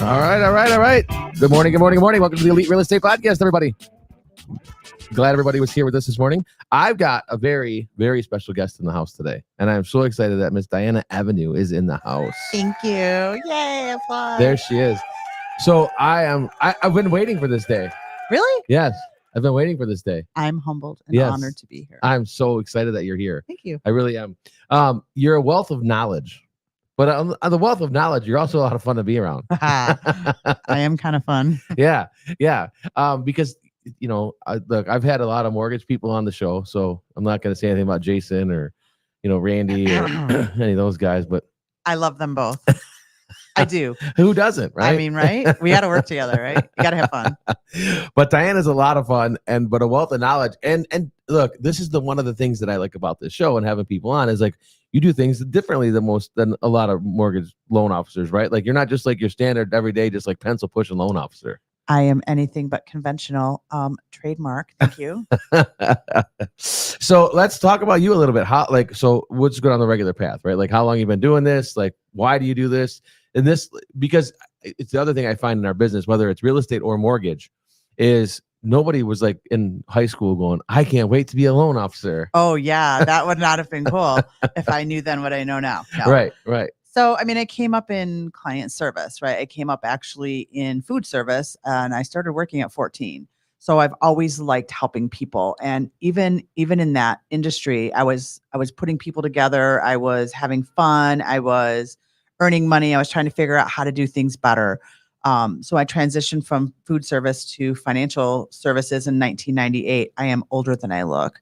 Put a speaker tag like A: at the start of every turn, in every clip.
A: All right. Good morning. Welcome to the Elite Real Estate Podcast, everybody. Glad everybody was here with us this morning. I've got a very, very special guest in the house today, and I'm so excited that Miss Diana Evennou is in the house.
B: Thank you. Yay, applause.
A: There she is. So I've been waiting for this day.
B: Really?
A: Yes, I've been waiting for this day.
B: I'm humbled and honored to be here.
A: I'm so excited that you're here.
B: Thank you.
A: I really am. You're a wealth of knowledge. But on the wealth of knowledge, you're also a lot of fun to be around.
B: I am kind of fun.
A: Yeah. Because, look, I've had a lot of mortgage people on the show, so I'm not going to say anything about Jason or, Randy or any of those guys. But
B: I love them both. I do.
A: Who doesn't, right?
B: I mean, right? We got to work together, right? You got to have fun.
A: But Diana's a lot of fun, but a wealth of knowledge. And look, this is one of the things that I like about this show and having people on is like, you do things differently than a lot of mortgage loan officers, right? Like you're not just like your standard everyday, just like pencil pushing loan officer.
B: I am anything but conventional. Trademark. Thank you.
A: So let's talk about you a little bit. So what's good on the regular path, right? Like how long you've been doing this? Like, why do you do this? And this, because it's the other thing I find in our business, whether it's real estate or mortgage, is nobody was like in high school going, I can't wait to be a loan officer.
B: Oh yeah. That would not have been cool if I knew then what I know now. No.
A: Right.
B: So, I mean, I came up in client service, right? I came up actually in food service and I started working at 14. So I've always liked helping people. And even in that industry, I was putting people together. I was having fun. I was earning money. I was trying to figure out how to do things better. So I transitioned from food service to financial services in 1998. I am older than I look.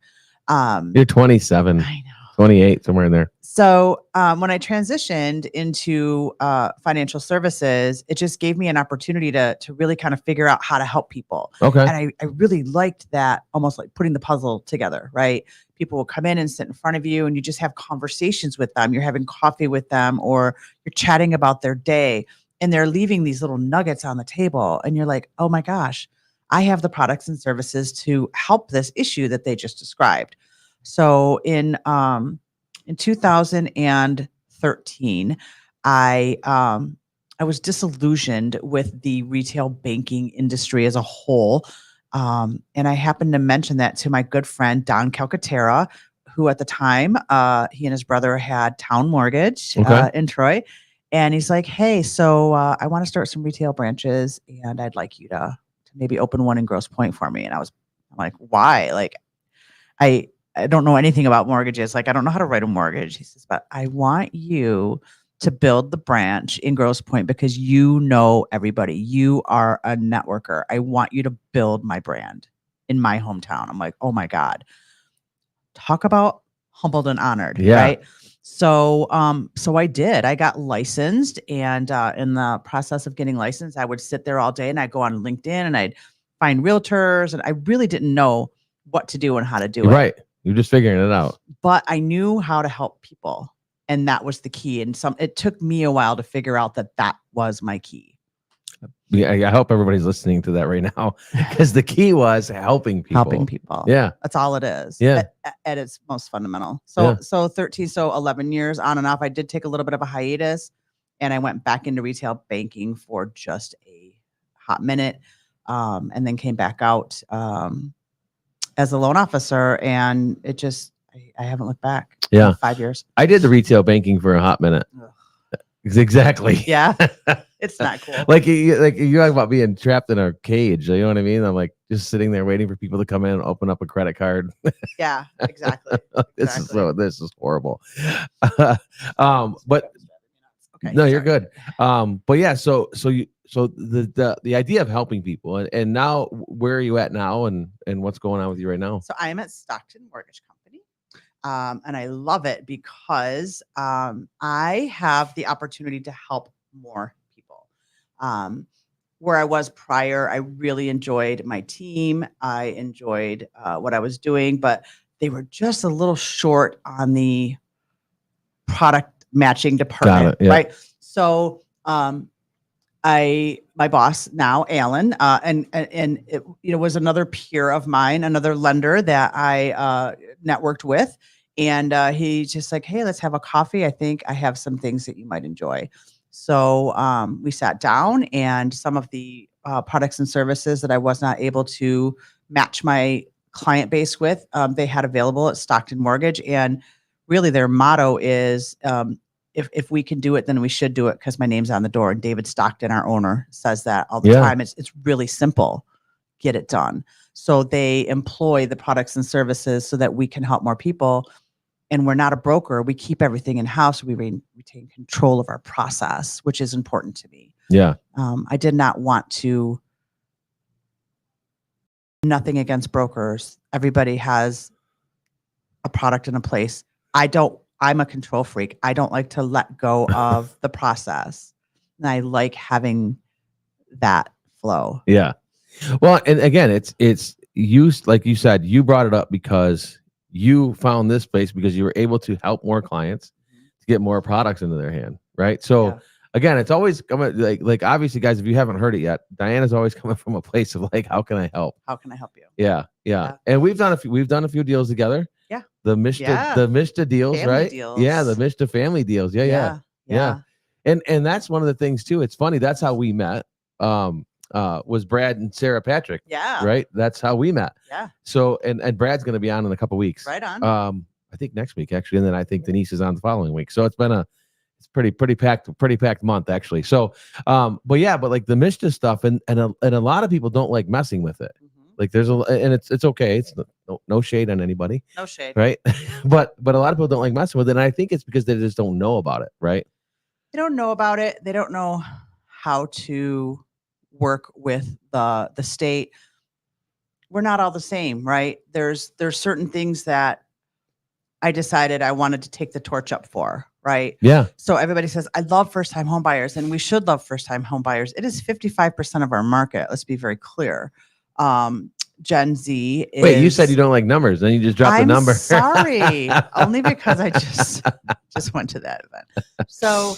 A: You're 27.
B: I know.
A: 28, somewhere in there.
B: So when I transitioned into financial services, it just gave me an opportunity to really kind of figure out how to help people.
A: Okay.
B: And I really liked that, almost like putting the puzzle together, right? People will come in and sit in front of you and you just have conversations with them. You're having coffee with them or you're chatting about their day and they're leaving these little nuggets on the table. And you're like, oh my gosh, I have the products and services to help this issue that they just described. So in 2013, I was disillusioned with the retail banking industry as a whole. And I happened to mention that to my good friend, Don Calcaterra, who at the time, he and his brother had Town Mortgage in Troy. And he's like, hey, so I want to start some retail branches and I'd like you to maybe open one in Grosse Pointe for me. And I'm like, why? Like, I don't know anything about mortgages. Like, I don't know how to write a mortgage. He says, but I want you to build the branch in Grosse Pointe because you know everybody. You are a networker. I want you to build my brand in my hometown. I'm like, oh my God. Talk about humbled and honored, right? So I did. I got licensed, and in the process of getting licensed, I would sit there all day and I'd go on LinkedIn and I'd find realtors, and I really didn't know what to do and how to do it.
A: Right. You're just figuring it out.
B: But I knew how to help people, and that was the key. And it took me a while to figure out that was my key.
A: Yeah, I hope everybody's listening to that right now because the key was helping people.
B: Helping people.
A: Yeah.
B: That's all it is.
A: Yeah.
B: At its most fundamental. So 11 years on and off. I did take a little bit of a hiatus and I went back into retail banking for just a hot minute. And then came back out as a loan officer, and it just, I haven't looked back.
A: Yeah.
B: 5 years.
A: I did the retail banking for a hot minute.
B: Ugh.
A: Exactly.
B: Yeah. It's not cool.
A: Like you talk about being trapped in a cage. You know what I mean? I'm like just sitting there waiting for people to come in and open up a credit card.
B: Yeah, exactly.
A: This is horrible. But
B: okay,
A: no, you're good. But yeah, so the idea of helping people and now where are you at now and what's going on with you right now?
B: So I am at Stockton Mortgage Company. And I love it because I have the opportunity to help more people. Where I was prior, I really enjoyed my team. I enjoyed what I was doing, but they were just a little short on the product matching department, right? So my boss now, Alan, and it was another peer of mine, another lender that I networked with. And he's just like, hey, let's have a coffee. I think I have some things that you might enjoy. So we sat down, and some of the products and services that I was not able to match my client base with, they had available at Stockton Mortgage. And really their motto is, if we can do it, then we should do it, because my name's on the door. And David Stockton, our owner, says that all the time. It's really simple. Get it done. So they employ the products and services so that we can help more people. And we're not a broker. We keep everything in-house. We retain control of our process, which is important to me.
A: Yeah.
B: I did not want to, nothing against brokers. Everybody has a product in a place. I'm a control freak. I don't like to let go of the process. And I like having that flow.
A: Yeah. Well, and again, it's you, like you said, you brought it up because you found this place because you were able to help more clients to get more products into their hand, right? So again, it's always coming, like obviously, guys, if you haven't heard it yet, Diana's always coming from a place of like, how can I help?
B: How can I help you?
A: Yeah. And we've done a few deals together.
B: Yeah.
A: The Mishta deals,
B: family
A: right?
B: Deals.
A: Yeah, the Mishta family deals. Yeah. And that's one of the things too. It's funny. That's how we met. Was Brad and Sarah Patrick.
B: Yeah.
A: Right. That's how we met.
B: Yeah.
A: So, and Brad's going to be on in a couple weeks.
B: Right on.
A: I think next week actually. And then I think Denise is on the following week. So it's been it's pretty packed month actually. So, but like the Mishta stuff and a lot of people don't like messing with it. Like there's and it's okay. It's no shade on anybody.
B: No shade.
A: Right. but a lot of people don't like messing with it. And I think it's because they just don't know about it. Right.
B: They don't know about it. They don't know how to work with the state. We're not all the same, right? There's certain things that I decided I wanted to take the torch up for, right?
A: Yeah.
B: So everybody says, I love first-time home buyers, and we should love first-time home buyers. It is 55% of our market. Let's be very clear. Gen Z is...
A: Wait, you said you don't like numbers, then you just dropped the number.
B: Sorry. Only because I just went to that event. So,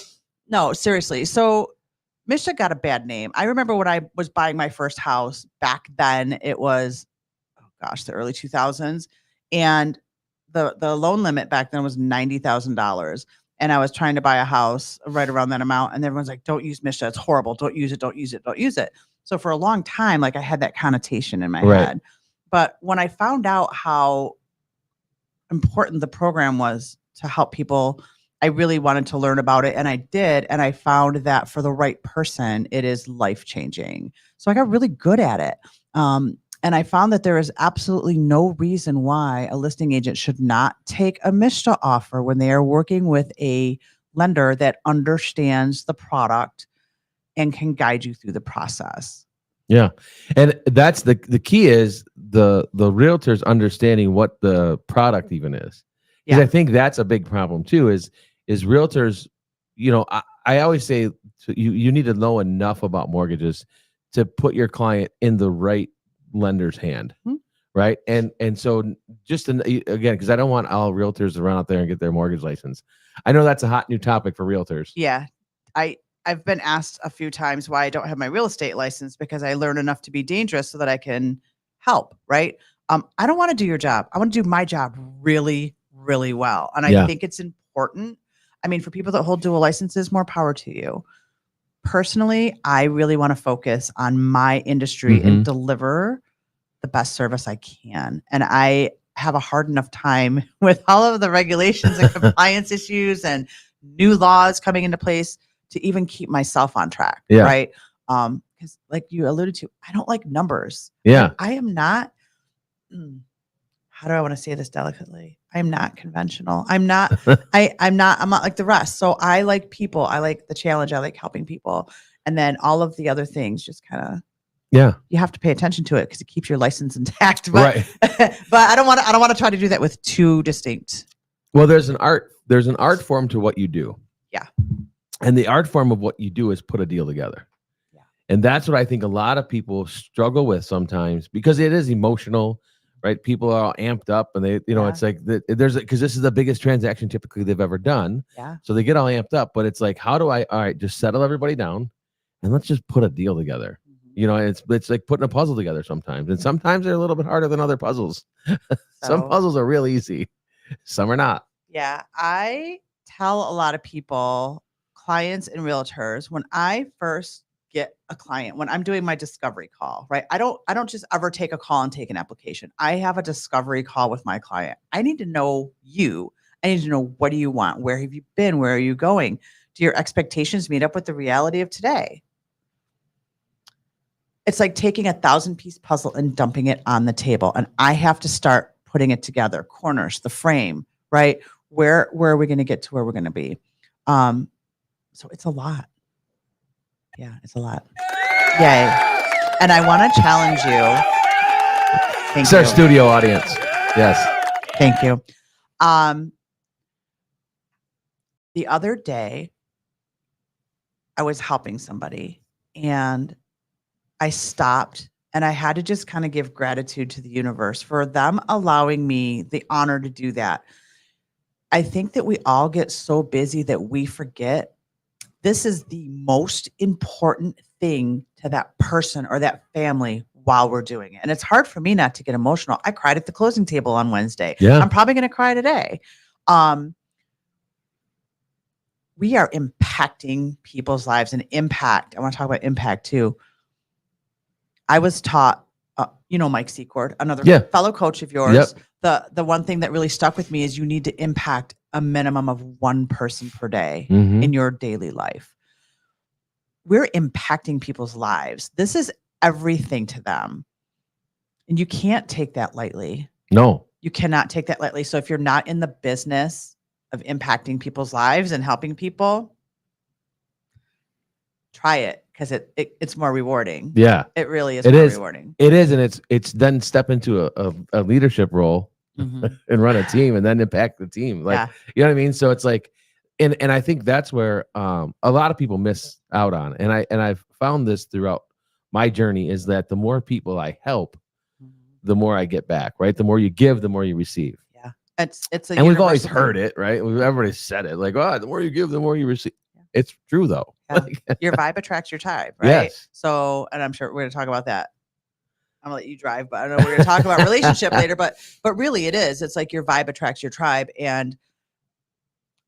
B: no, seriously. So Mishta got a bad name. I remember when I was buying my first house back then, it was, the early 2000s. And the loan limit back then was $90,000. And I was trying to buy a house right around that amount. And everyone's like, don't use Mishta. It's horrible. Don't use it. Don't use it. Don't use it. So for a long time, like I had that connotation in my head. But when I found out how important the program was to help people, I really wanted to learn about it, and I did. And I found that for the right person, it is life-changing. So I got really good at it. And I found that there is absolutely no reason why a listing agent should not take a Mishta offer when they are working with a lender that understands the product and can guide you through the process.
A: Yeah. And that's the key is the realtors understanding what the product even is. Because I think that's a big problem too, is realtors, I always say you need to know enough about mortgages to put your client in the right lender's hand. Right. And so just again, because I don't want all realtors to run out there and get their mortgage license. I know that's a hot new topic for realtors.
B: Yeah. I've been asked a few times why I don't have my real estate license, because I learn enough to be dangerous so that I can help. Right. I don't want to do your job. I want to do my job really, really well. And I think it's important. I mean, for people that hold dual licenses, more power to you. Personally, I really want to focus on my industry and deliver the best service I can. And I have a hard enough time with all of the regulations and compliance issues and new laws coming into place to even keep myself on track. Right. Because like you alluded to, I don't like numbers.
A: Yeah.
B: I am not, how do I want to say this delicately? I'm not conventional. I'm not like the rest. So I like people. I like the challenge. I like helping people. And then all of the other things just kind of, you have to pay attention to it because it keeps your license intact. But, but I don't want to try to do that with two distinct.
A: Well, there's an art form to what you do.
B: Yeah.
A: And the art form of what you do is put a deal together.
B: Yeah.
A: And that's what I think a lot of people struggle with sometimes, because it is emotional. Right. People are all amped up and they, it's like because this is the biggest transaction typically they've ever done.
B: Yeah.
A: So they get all amped up, but it's like, all right, just settle everybody down and let's just put a deal together. It's like putting a puzzle together sometimes. And sometimes they're a little bit harder than other puzzles. Some puzzles are real easy. Some are not.
B: Yeah, I tell a lot of people, clients and realtors, when I first get a client, when I'm doing my discovery call, right? I don't just ever take a call and take an application. I have a discovery call with my client. I need to know you. I need to know, what do you want? Where have you been? Where are you going? Do your expectations meet up with the reality of today? It's like taking a 1,000-piece puzzle and dumping it on the table. And I have to start putting it together, corners, the frame, right? Where are we going to get to where we're going to be? So it's a lot. Yeah, it's a lot. Yay. And I want to challenge you. Thank
A: It's our
B: you.
A: studio audience. Yes.
B: Thank you. The other day, I was helping somebody and I stopped and I had to just kind of give gratitude to the universe for them allowing me the honor to do that. I think that we all get so busy that we forget this is the most important thing to that person or that family while we're doing it. And it's hard for me not to get emotional. I cried at the closing table on Wednesday.
A: Yeah.
B: I'm probably going to cry today. We are impacting people's lives, and impact. I want to talk about impact too. I was taught, Mike Secord, another fellow coach of yours. Yep. The one thing that really stuck with me is you need to impact a minimum of one person per day in your daily life. We're impacting people's lives. This is everything to them. And you can't take that lightly.
A: No.
B: You cannot take that lightly. So if you're not in the business of impacting people's lives and helping people, try it, because it's more rewarding.
A: Yeah.
B: It really is rewarding.
A: It is. And it's then step into a leadership role and run a team and then impact the team. Like, you know what I mean? So it's like, and I think that's where a lot of people miss out on. And I've found this throughout my journey, is that the more people I help, the more I get back, right? The more you give, the more you receive.
B: Yeah. It's
A: and we've always heard it, right? Everybody said it, like, the more you give, the more you receive. Yeah. It's true though.
B: Yeah. Your vibe attracts your tribe, right? Yes. So, and I'm sure we're going to talk about that. I'm gonna let you drive, but I don't know, we're going to talk about relationship later, but really it is. It's like your vibe attracts your tribe. And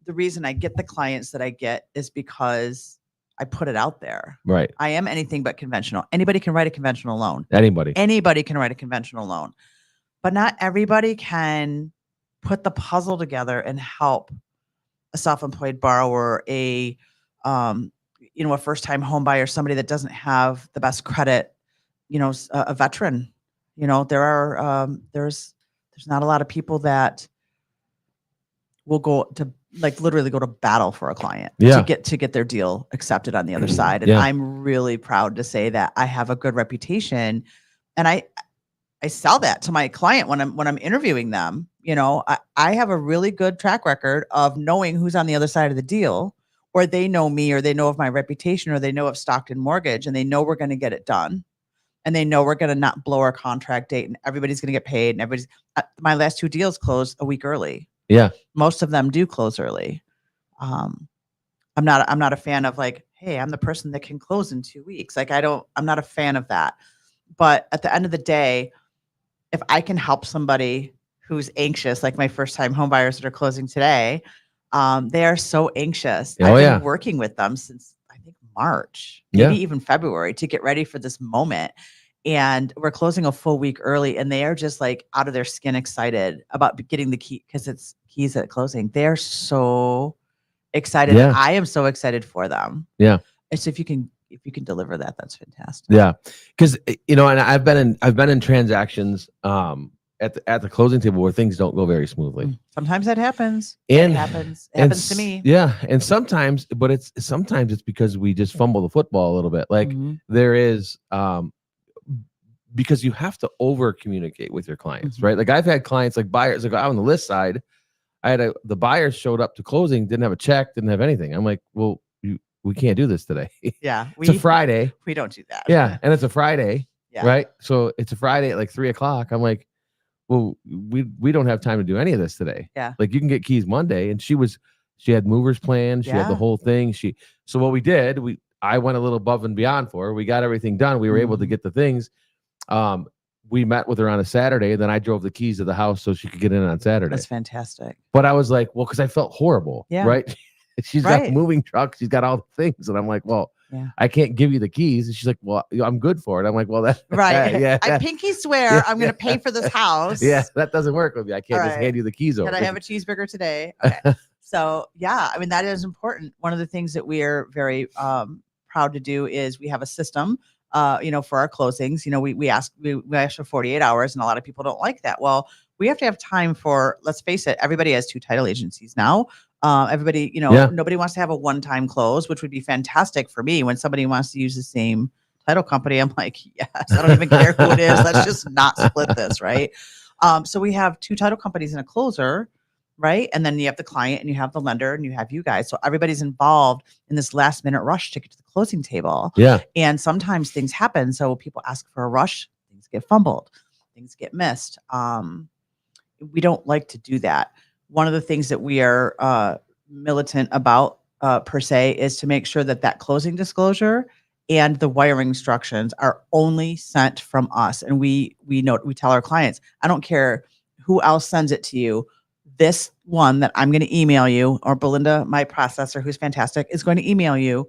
B: the reason I get the clients that I get is because I put it out there.
A: Right.
B: I am anything but conventional. Anybody can write a conventional loan.
A: Anybody
B: can write a conventional loan, but not everybody can put the puzzle together and help a self-employed borrower, a first-time home buyer, somebody that doesn't have the best credit, a veteran. There's not a lot of people that will go to literally go to battle for a client to get their deal accepted on the other side. And I'm really proud to say that I have a good reputation, and I sell that to my client when I'm interviewing them. I have a really good track record of knowing who's on the other side of the deal, or they know me, or they know of my reputation, or they know of Stockton Mortgage, and they know we're going to get it done. And they know we're going to not blow our contract date, and everybody's going to get paid, and everybody's my last 2 deals closed a week early.
A: Yeah.
B: Most of them do close early. I'm not a fan of like, hey, I'm the person that can close in 2 weeks. I'm not a fan of that. But at the end of the day, if I can help somebody who's anxious, like my first time home buyers that are closing today, they are so anxious. I've been working with them since I think March, maybe even February, to get ready for this moment. And we're closing a full week early, and they are just like out of their skin excited about getting the key, because it's keys at closing. They're so excited. Yeah. I am so excited for them.
A: Yeah.
B: And so if you can deliver that, that's fantastic.
A: Yeah. Because and I've been in transactions at the closing table where things don't go very smoothly.
B: Sometimes that happens. It happens to me.
A: Yeah. And sometimes it's because we just fumble the football a little bit. Like there is because you have to over communicate with your clients, right? Like I've had clients, like buyers, like on the list side, the buyers showed up to closing, didn't have a check, didn't have anything. I'm like, well, we can't do this today.
B: Yeah.
A: It's a Friday.
B: We don't do that.
A: Yeah. And it's a Friday, right? So it's a Friday at like 3:00. I'm like, well, we don't have time to do any of this today.
B: Yeah.
A: Like you can get keys Monday. And she had movers planned. She had the whole thing. So what we did, I went a little above and beyond for her. We got everything done. We were able to get the things. we met with her on a Saturday, and then I drove the keys to the house so she could get in on Saturday.
B: That's fantastic.
A: But I was like, well, because I felt horrible,
B: Yeah.
A: right? She's got a
B: Right.
A: moving truck. She's got all the things. And I'm like, well,
B: Yeah.
A: I can't give you the keys. And she's like, well, I'm good for it. I'm like, well, that
B: Right.
A: yeah.
B: I pinky swear
A: Yeah.
B: I'm going to pay for this house.
A: Yeah, that doesn't work with me. I can't
B: All
A: just
B: right.
A: hand you the keys over.
B: Can I have a cheeseburger today? Okay. So yeah, I mean, that is important. One of the things that we are very proud to do is we have a system, for our closings. We ask for 48 hours, and a lot of people don't like that. Well, we have to have time for, let's face it, everybody has 2 title agencies now. Everybody, nobody wants to have a one-time close, which would be fantastic for me. When somebody wants to use the same title company, I'm like, yes, I don't even care who it is. Let's just not split this, right? So we have 2 title companies and a closer, right? And then you have the client and you have the lender and you have you guys. So everybody's involved in this last minute rush to get to the closing table.
A: Yeah.
B: And sometimes things happen. So people ask for a rush, things get fumbled, things get missed. We don't like to do that. One of the things that we are militant about per se is to make sure that closing disclosure and the wiring instructions are only sent from us. And we tell our clients, I don't care who else sends it to you. This one that I'm going to email you, or Belinda, my processor, who's fantastic, is going to email you.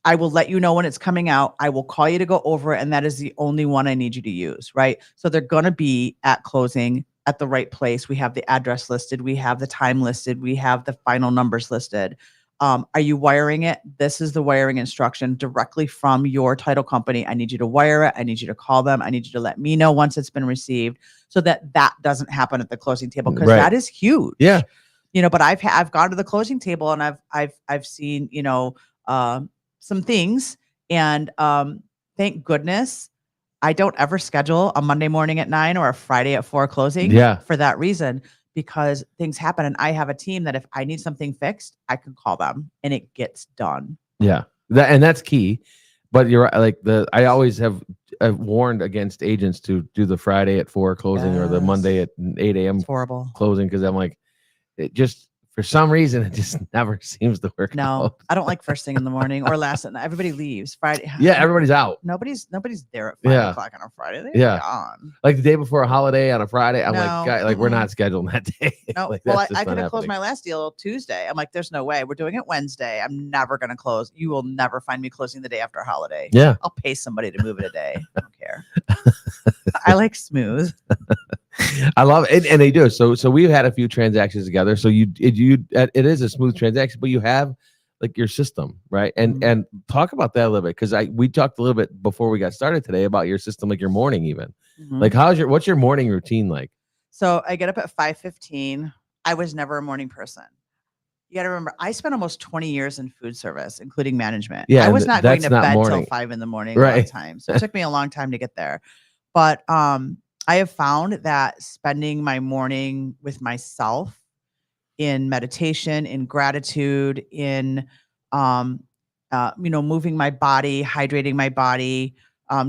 B: I will let you know when it's coming out. I will call you to go over it. And that is the only one I need you to use, right? So they're going to be at closing at the right place. We have the address listed. We have the time listed. We have the final numbers listed. Are you wiring it? This is the wiring instruction directly from your title company. I need you to wire it. I need you to call them. I need you to let me know once it's been received, so that doesn't happen at the closing table, because that is huge.
A: Yeah.
B: But I've gone to the closing table and I've seen, some things, and thank goodness I don't ever schedule a Monday morning at 9 or a Friday at 4 closing for that reason, because things happen. And I have a team that if I need something fixed, I can call them and it gets done.
A: Yeah. And that's key. But you're right. Like I always have warned against agents to do the Friday at 4 closing or the Monday at 8 a.m.
B: It's horrible
A: closing. Cause I'm like, it just, for some reason, it just never seems to work.
B: No,
A: out.
B: I don't like first thing in the morning or last at night. Everybody leaves Friday.
A: Yeah, everybody's out.
B: Nobody's there at 5 o'clock on a Friday. They're gone.
A: Like the day before a holiday on a Friday, I'm like, guys, like we're not scheduling that day.
B: No,
A: like,
B: well, I could have closed my last deal Tuesday. I'm like, there's no way. We're doing it Wednesday. I'm never going to close. You will never find me closing the day after a holiday.
A: Yeah,
B: I'll pay somebody to move it a day. I don't care. I like smooth.
A: I love it, and they do. So we've had a few transactions together. So it is a smooth transaction, but you have like your system, right? And talk about that a little bit, because we talked a little bit before we got started today about your system, like your morning even. Like what's your morning routine like?
B: So I get up at 5:15. I was never a morning person. You got to remember, I spent almost 20 years in food service, including management.
A: Yeah,
B: I was not going to bed
A: morning.
B: till 5 in the morning a lot of times. So it took me a long time to get there. But I have found that spending my morning with myself in meditation, in gratitude, in moving my body, hydrating my body,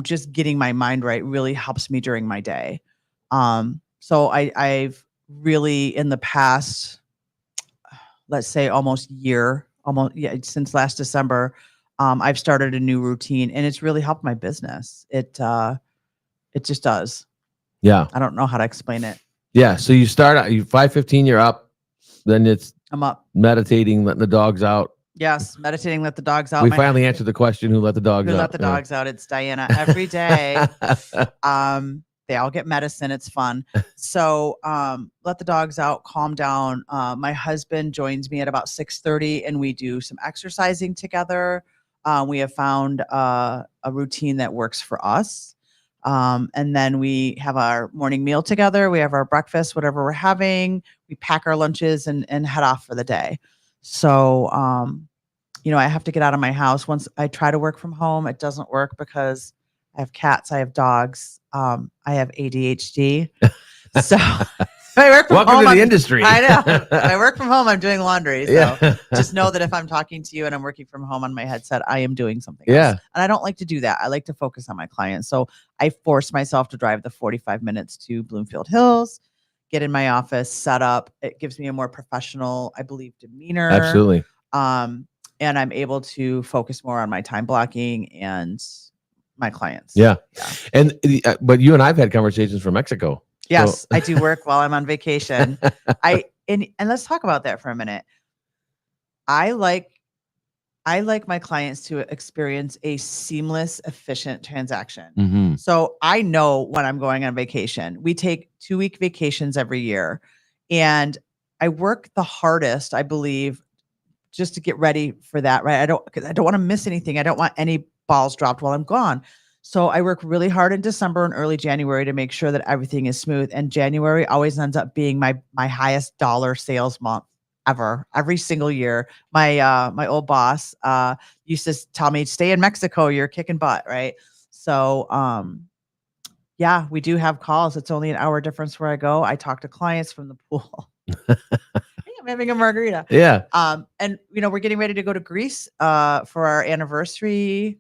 B: just getting my mind right really helps me during my day. So I've really, in the past, let's say since last December, I've started a new routine, and it's really helped my business. It just does.
A: Yeah.
B: I don't know how to explain it.
A: Yeah. So you start at 5:15, you're up. Then
B: I'm up.
A: Meditating, letting the dogs out.
B: Yes. Meditating, let the dogs out.
A: We finally answered the question, who let the dogs out?
B: Who let the dogs out? It's Diana every day. They all get medicine. It's fun. So let the dogs out, calm down. My husband joins me at about 6:30 and we do some exercising together. We have found a routine that works for us. And then we have our morning meal together. We have our breakfast, whatever we're having. We pack our lunches and head off for the day. So, I have to get out of my house. Once I try to work from home, it doesn't work because I have cats, I have dogs, I have ADHD. So I work from
A: Welcome
B: home,
A: to the industry.
B: I know. I work from home, I'm doing laundry. So just know that if I'm talking to you and I'm working from home on my headset, I am doing something else. And I don't like to do that. I like to focus on my clients. So I force myself to drive the 45 minutes to Bloomfield Hills, get in my office, set up. It gives me a more professional, I believe, demeanor.
A: Absolutely.
B: And I'm able to focus more on my time blocking and my clients.
A: Yeah.
B: Yeah.
A: And but you and I've had conversations from Mexico.
B: Yes,
A: So-
B: I do work while I'm on vacation. And let's talk about that for a minute. I like my clients to experience a seamless, efficient transaction.
A: Mhm.
B: So I know when I'm going on vacation. We take 2-week vacations every year, and I work the hardest, I believe, just to get ready for that. Right? Because I don't want to miss anything. I don't want any balls dropped while I'm gone. So I work really hard in December and early January to make sure that everything is smooth. And January always ends up being my highest dollar sales month ever, every single year. My old boss used to tell me, stay in Mexico, you're kicking butt, right? So yeah, we do have calls. It's only an hour difference where I go. I talk to clients from the pool. Hey, I'm having a margarita.
A: Yeah.
B: And we're getting ready to go to Greece for our anniversary.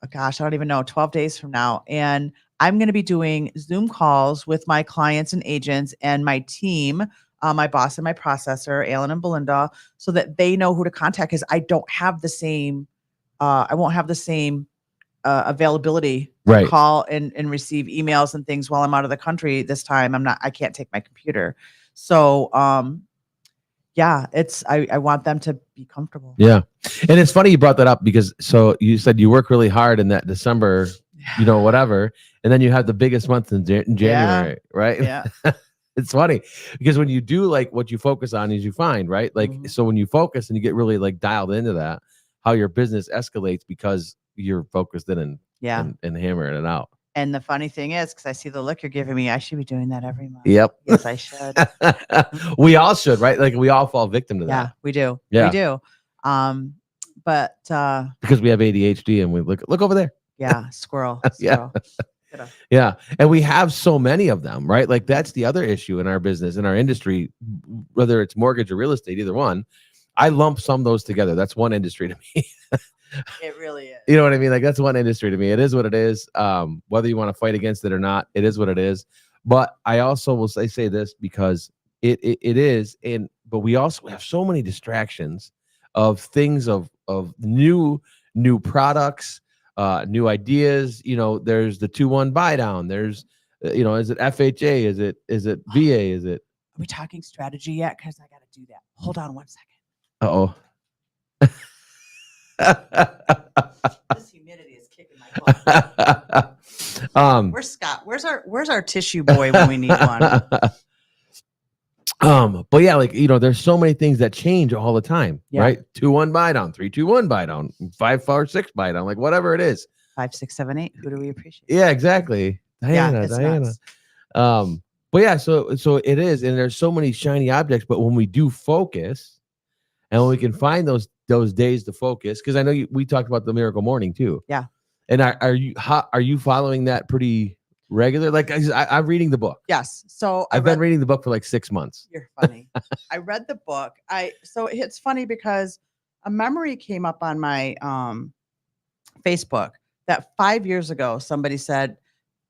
B: Oh, gosh, I don't even know, 12 days from now. And I'm going to be doing Zoom calls with my clients and agents and my team, my boss and my processor, Alan and Belinda, so that they know who to contact, because I don't have the same, I won't have the same availability to
A: Right.
B: call and receive emails and things while I'm out of the country this time. I can't take my computer. So, yeah, I want them to be comfortable.
A: Yeah. And it's funny you brought that up, because so you said you work really hard in that December, whatever, and then you have the biggest month in January, right?
B: Yeah.
A: It's funny because when you do like what you focus on is you find, right? Like, so when you focus and you get really like dialed into that, how your business escalates because you're focused in and hammering it out.
B: And the funny thing is, because I see the look you're giving me, I should be doing that every month.
A: Yep.
B: Yes, I should.
A: We all should, right? Like we all fall victim to
B: Yeah,
A: that.
B: we do.
A: Yeah.
B: We do. But
A: because we have ADHD and we look over there.
B: Yeah, squirrel.
A: Yeah.
B: Squirrel.
A: Yeah. And we have so many of them, right? Like that's the other issue in our business, in our industry, whether it's mortgage or real estate, either one. I lump some of those together. That's one industry to me.
B: It really is.
A: You know what I mean? Like that's one industry to me. It is what it is. Whether you want to fight against it or not, it is what it is. But I also will say this because it is, but we also have so many distractions of things of new products, new ideas. There's the 2-1 buy down. There's is it FHA? Is it VA? Is it?
B: Are we talking strategy yet? Because I got to do that. Hold on 1 second.
A: Uh-oh.
B: This humidity is kicking my butt. Where's Scott? Where's our tissue boy when we need one?
A: But yeah, like there's so many things that change all the time, right? 2-1 buy down, 3-2-1 buy down, 5-4-6 buy down, like whatever it is.
B: 5, 6, 7, 8. Who do we appreciate?
A: Yeah, exactly. Diana.
B: Nuts.
A: But yeah, so it is, and there's so many shiny objects. But when we do focus, and when we can find those days to focus, because I know we talked about the Miracle Morning too.
B: Yeah.
A: And are you following that pretty regular? Like I'm reading the book.
B: Yes. So
A: I've been reading the book for like 6 months.
B: You're funny. I read the book. So it's funny because a memory came up on my Facebook that 5 years ago somebody said,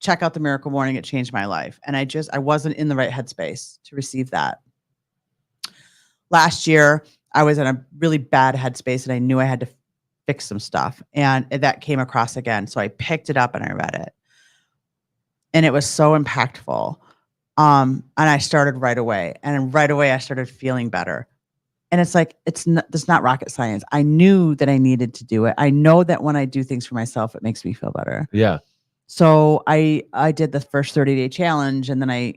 B: check out the Miracle Morning. It changed my life. And I wasn't in the right headspace to receive that. Last year, I was in a really bad headspace and I knew I had to fix some stuff. And that came across again. So I picked it up and I read it. And it was so impactful. And I started right away. And right away, I started feeling better. And it's like, it's not rocket science. I knew that I needed to do it. I know that when I do things for myself, it makes me feel better.
A: Yeah.
B: So I did the first 30-day challenge, and then I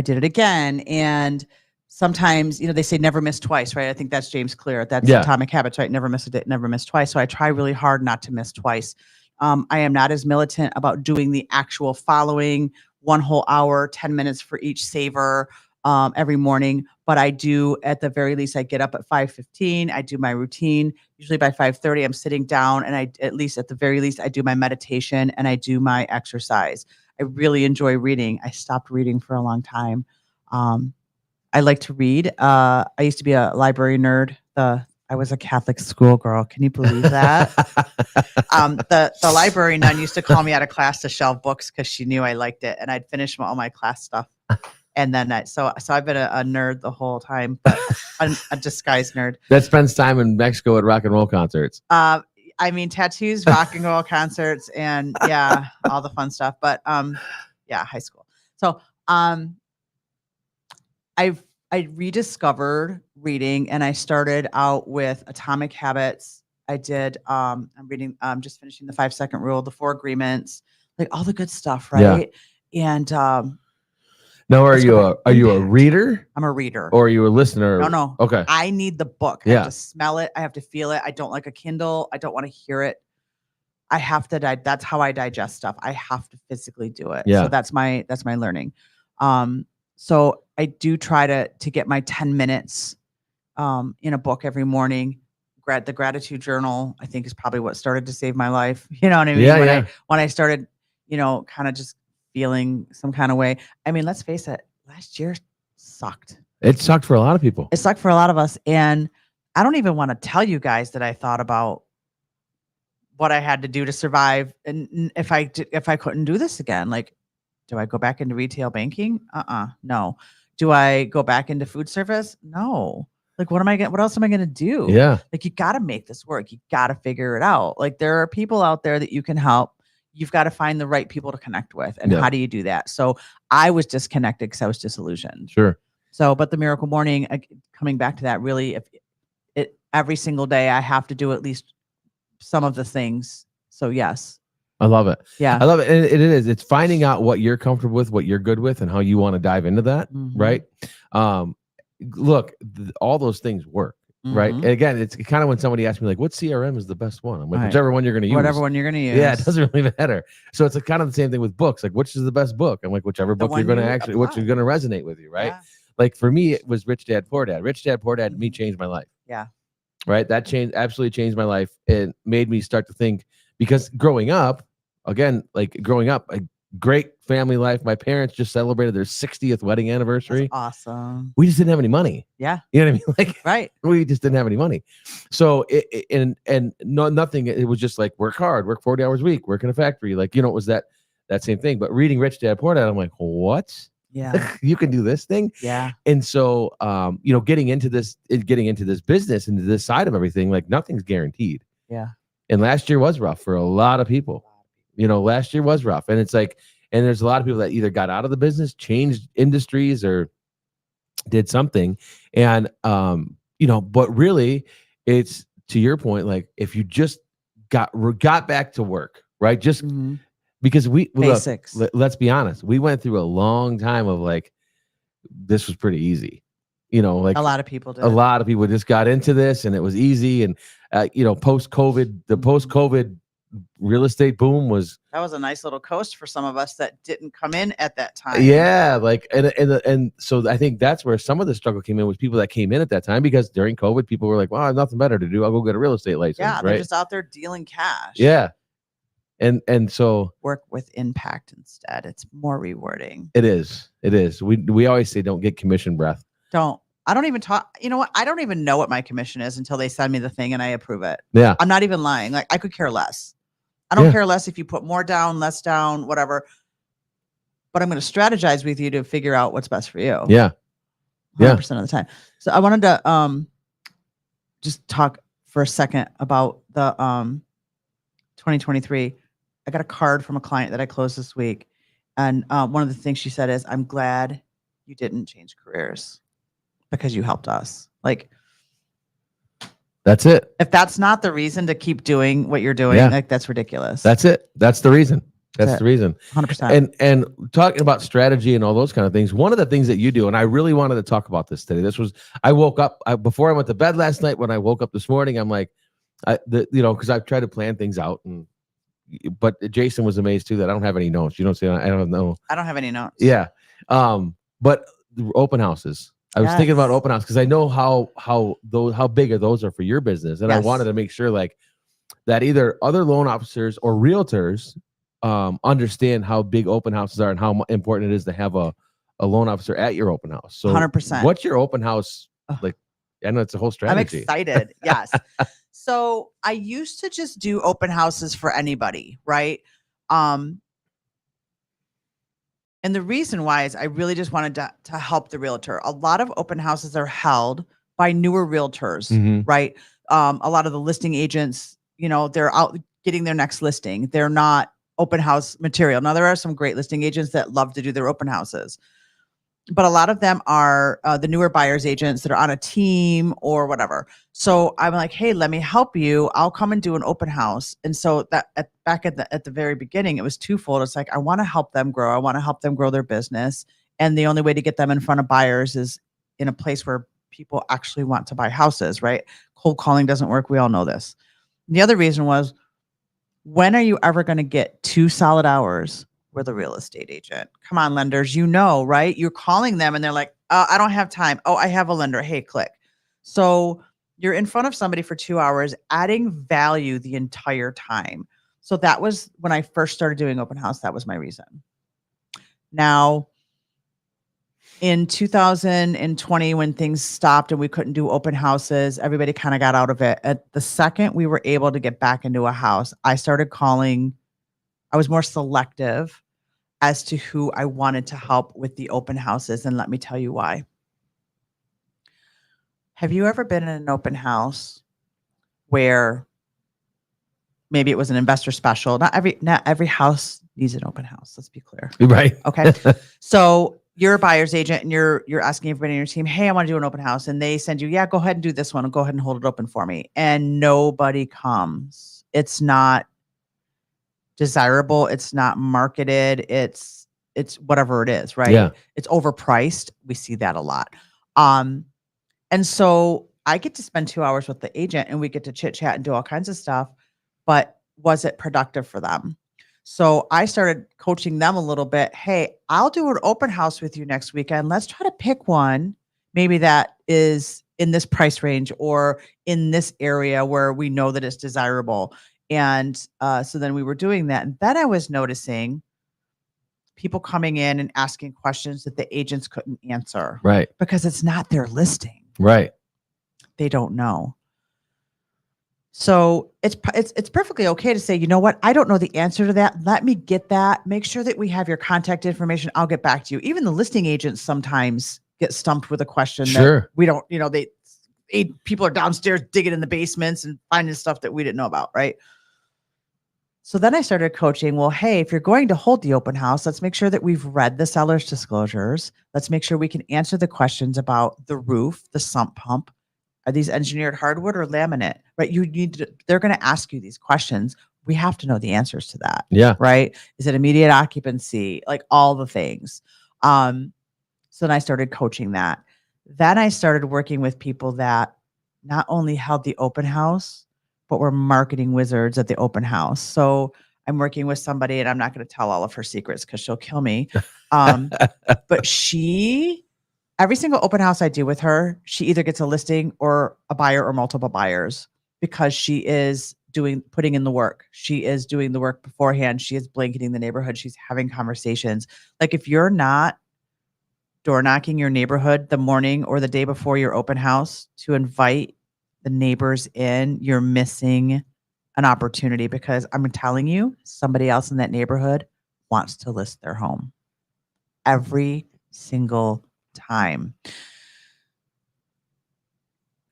B: did it again. And sometimes, they say never miss twice, right? I think that's James Clear. That's Atomic Habits, right? Never miss a day, never miss twice. So I try really hard not to miss twice. I am not as militant about doing the actual following 1 whole hour, 10 minutes for each saver every morning. But I do, at the very least, I get up at 5:15. I do my routine. Usually by 5:30, I'm sitting down, and at the very least, I do my meditation and I do my exercise. I really enjoy reading. I stopped reading for a long time. I like to read. I used to be a library nerd. I was a Catholic schoolgirl. Can you believe that? The library nun used to call me out of class to shelve books because she knew I liked it, and I'd finish all my class stuff. And then so I've been a nerd the whole time, but a disguised nerd
A: that spends time in Mexico at rock and roll concerts.
B: I I mean, tattoos, rock and roll concerts, and yeah, all the fun stuff. But yeah, high school. So I rediscovered reading, and I started out with Atomic Habits. I did I'm reading just finishing the 5-second rule, the 4 agreements, like all the good stuff, right? And
A: now, are
B: let's go
A: you
B: back.
A: are you a
B: Impact.
A: reader
B: I'm a reader.
A: or are you a listener?
B: No.
A: Okay.
B: I need the book. I
A: Yeah.
B: have to smell it. I have to feel it. I don't like a Kindle. I don't want to hear it. I have to that's how I digest stuff. I have to physically do it.
A: Yeah.
B: So that's my learning. So I do try to get my 10 minutes in a book every morning. The gratitude journal, I think, is probably what started to save my life. You know what I mean?
A: Yeah,
B: When I started, kind of just feeling some kind of way. I mean, let's face it, last year sucked.
A: it sucked for a lot of people.
B: It sucked for a lot of us. And I don't even want to tell you guys that I thought about what I had to do to survive. And if I couldn't do this again, like, do I go back into retail banking? No. Do I go back into food service? No. Like, what else am I going to do?
A: Yeah.
B: Like, you got to make this work. You got to figure it out. Like, there are people out there that you can help. You've got to find the right people to connect with. And how do you do that? So I was disconnected because I was disillusioned.
A: Sure.
B: So, but the Miracle Morning, coming back to that, really, every single day I have to do at least some of the things. So yes.
A: I love it.
B: Yeah.
A: I love it. And it is. It's finding out what you're comfortable with, what you're good with, and how you want to dive into that.
B: Mhm.
A: Right. Look, all those things work. Right.
B: Mhm.
A: And again, it's kind of when somebody asks me, like, what CRM is the best one? I'm like,
B: Right.
A: whichever one you're going to use.
B: Whatever one you're going to use.
A: Yeah, it doesn't really matter. So it's kind of the same thing with books. Like, which is the best book? I'm like, whichever book you're going to which is going to resonate with you. Right.
B: Yeah.
A: Like for me, it was Rich Dad, Poor Dad. Rich Dad, Poor Dad to me changed my life.
B: Yeah.
A: Right. That absolutely changed my life. It made me start to think, because growing up, a great family life. My parents just celebrated their 60th wedding anniversary.
B: That's awesome.
A: We just didn't have any money.
B: Yeah.
A: You know what I mean? Like,
B: right.
A: We just didn't have any money. So nothing. It was just like, work hard, work 40 hours a week, work in a factory. Like, it was that same thing. But reading Rich Dad, Poor Dad, I'm like, what?
B: Yeah.
A: You can do this thing.
B: Yeah.
A: And so, getting into this business, into this side of everything, like nothing's guaranteed.
B: Yeah.
A: And last year was rough for a lot of people. Last year was rough. And it's like, and there's a lot of people that either got out of the business, changed industries, or did something. And, but really it's, to your point, like if you just got back to work, right? Just because
B: basics.
A: Let's be honest. We went through a long time of like, this was pretty easy. Like
B: a lot of people did.
A: A lot of people just got into this and it was easy. And, post-COVID, the post-COVID real estate boom that
B: was a nice little coast for some of us that didn't come in at that time.
A: Yeah. Like, and so I think that's where some of the struggle came in, with people that came in at that time, because during COVID, people were like, well, I have nothing better to do. I'll go get a real estate license.
B: Yeah. They're
A: right?
B: just out there dealing cash.
A: Yeah. And so
B: work with impact instead. It's more rewarding.
A: It is. We always say, don't get commission breath.
B: I don't even talk. You know what? I don't even know what my commission is until they send me the thing and I approve it.
A: Yeah.
B: I'm not even lying. Like, I could care less. I don't care less if you put more down, less down, whatever. But I'm going to strategize with you to figure out what's best for you.
A: Yeah.
B: 100% of the time. So I wanted to just talk for a second about the 2023. I got a card from a client that I closed this week. And one of the things she said is, I'm glad you didn't change careers because you helped us. Like,
A: that's it.
B: If that's not the reason to keep doing what you're doing, like, that's ridiculous.
A: That's it. That's the reason. That's the reason.
B: 100%.
A: And talking about strategy and all those kind of things, one of the things that you do, and I really wanted to talk about this today. I woke up before I went to bed last night. When I woke up this morning, I'm like, because I've tried to plan things out, but Jason was amazed too that I don't have any notes. You don't say I don't know.
B: I don't have any notes.
A: Yeah. But open houses. I was thinking about open house because I know how big those are for your business, and I wanted to make sure like that either other loan officers or realtors understand how big open houses are and how important it is to have a loan officer at your open house. So
B: 100%.
A: What's your open house like? I know it's a whole strategy.
B: I'm excited. Yes. So I used to just do open houses for anybody, right? And the reason why is I really just wanted to help the realtor. A lot of open houses are held by newer realtors, right? A lot of the listing agents they're out getting their next listing. They're not open house material. Now, there are some great listing agents that love to do their open houses, but a lot of them are the newer buyers agents that are on a team or whatever. So I'm like, hey, let me help you. I'll come and do an open house. And so that back at the very beginning, it was twofold. It's like, I want to help them grow. I want to help them grow their business. And the only way to get them in front of buyers is in a place where people actually want to buy houses, right? Cold calling doesn't work. We all know this. And the other reason was, when are you ever going to get 2 solid hours with a real estate agent? Come on, lenders, right? You're calling them and they're like, I don't have time. Oh, I have a lender. Hey, click. So you're in front of somebody for 2 hours, adding value the entire time. So that was when I first started doing open house. That was my reason. Now, in 2020, when things stopped and we couldn't do open houses, everybody kind of got out of it. At the second we were able to get back into a house, I started calling. I was more selective as to who I wanted to help with the open houses. And let me tell you why. Have you ever been in an open house where maybe it was an investor special? Not every house needs an open house. Let's be clear.
A: Right.
B: Okay. So you're a buyer's agent and you're asking everybody in your team, hey, I want to do an open house. And they send you, yeah, go ahead and do this one and go ahead and hold it open for me. And nobody comes. It's not desirable. It's not marketed. It's whatever it is, right?
A: Yeah.
B: It's overpriced. We see that a lot. And so I get to spend 2 hours with the agent and we get to chit chat and do all kinds of stuff, but was it productive for them? So I started coaching them a little bit. Hey, I'll do an open house with you next weekend. Let's try to pick one, maybe that is in this price range or in this area where we know that it's desirable. And so then we were doing that. And then I was noticing people coming in and asking questions that the agents couldn't answer.
A: Right.
B: Because it's not their listing.
A: Right.
B: They don't know. So it's perfectly okay to say, you know what? I don't know the answer to that. Let me get that. Make sure that we have your contact information. I'll get back to you. Even the listing agents sometimes get stumped with a question that we don't, people are downstairs digging in the basements and finding stuff that we didn't know about, right? So then I started coaching. Well, hey, if you're going to hold the open house, let's make sure that we've read the seller's disclosures. Let's make sure we can answer the questions about the roof, the sump pump. Are these engineered hardwood or laminate? Right? They're going to ask you these questions. We have to know the answers to that.
A: Yeah.
B: Right? Is it immediate occupancy? Like all the things. So then I started coaching that. Then I started working with people that not only held the open house, but were marketing wizards at the open house. So I'm working with somebody, and I'm not going to tell all of her secrets because she'll kill me. But every single open house I do with her, she either gets a listing or a buyer or multiple buyers because she is putting in the work. She is doing the work beforehand. She is blanketing the neighborhood. She's having conversations. Like if you're not door knocking your neighborhood the morning or the day before your open house to invite the neighbors in, you're missing an opportunity because I'm telling you, somebody else in that neighborhood wants to list their home every single time.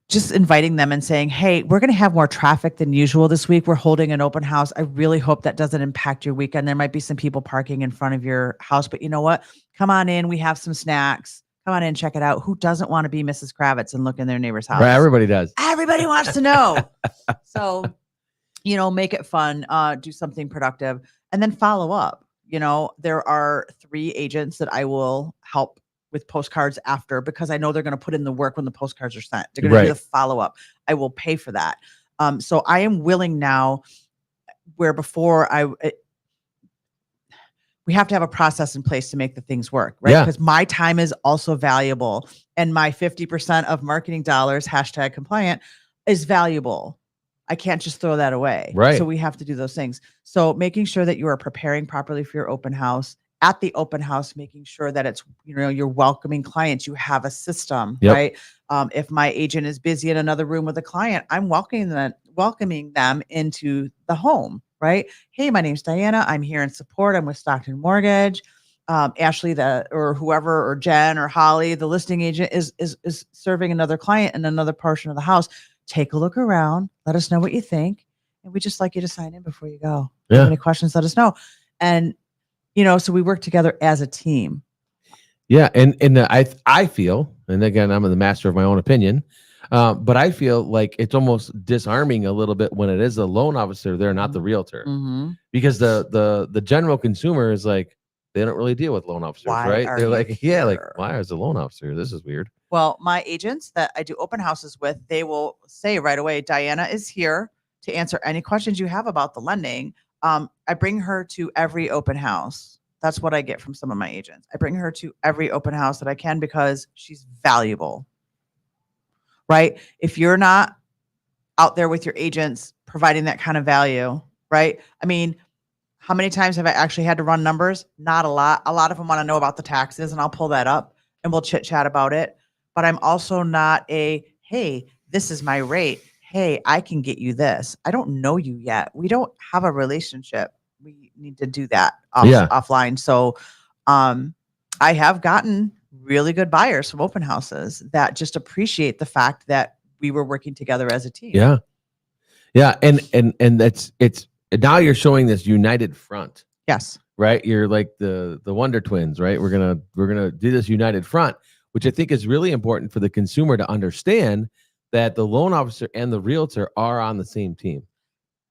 B: Just inviting them and saying, hey, we're going to have more traffic than usual this week. We're holding an open house. I really hope that doesn't impact your weekend. There might be some people parking in front of your house, but you know what? Come on in. We have some snacks. Come on in, check it out. Who doesn't want to be Mrs. Kravitz and look in their neighbor's house?
A: Right, everybody does.
B: Everybody wants to know. So, make it fun, do something productive, and then follow up. There are 3 agents that I will help with postcards after because I know they're going to put in the work when the postcards are sent. They're going to do the follow-up. I will pay for that. So I am willing now, where before we have to have a process in place to make the things work, right? Because my time is also valuable and my 50% of marketing dollars, #compliant, is valuable. I can't just throw that away.
A: Right.
B: So we have to do those things. So making sure that you are preparing properly for your open house. At the open house, making sure that it's, you're welcoming clients. You have a system, right? If my agent is busy in another room with a client, I'm welcoming them into the home, right? Hey, my name's Diana. I'm here in support. I'm with Stockton Mortgage. Ashley, or whoever, or Jen or Holly, the listing agent is serving another client in another portion of the house. Take a look around. Let us know what you think. And we just like you to sign in before you go. If you have any questions, let us know. And, so we work together as a team.
A: Yeah. And I feel, and again, I'm the master of my own opinion, but I feel like it's almost disarming a little bit when it is a loan officer, they're not the realtor. Because the general consumer is like, they don't really deal with loan officers, right? They're like, like, why is a loan officer? This is weird.
B: Well, my agents that I do open houses with, they will say right away, Diana is here to answer any questions you have about the lending. I bring her to every open house. That's what I get from some of my agents. I bring her to every open house that I can because she's valuable, right? If you're not out there with your agents providing that kind of value, right? I mean, how many times have I actually had to run numbers? Not a lot. A lot of them want to know about the taxes, and I'll pull that up and we'll chit chat about it. But I'm also not hey, this is my rate. Hey, I can get you this. I don't know you yet. We don't have a relationship. We need to do that offline. So I have gotten really good buyers from open houses that just appreciate the fact that we were working together as a team.
A: Yeah. Yeah. And it's now you're showing this united front.
B: Yes.
A: Right. You're like the Wonder Twins, right? We're gonna do this united front, which I think is really important for the consumer to understand that the loan officer and the realtor are on the same team.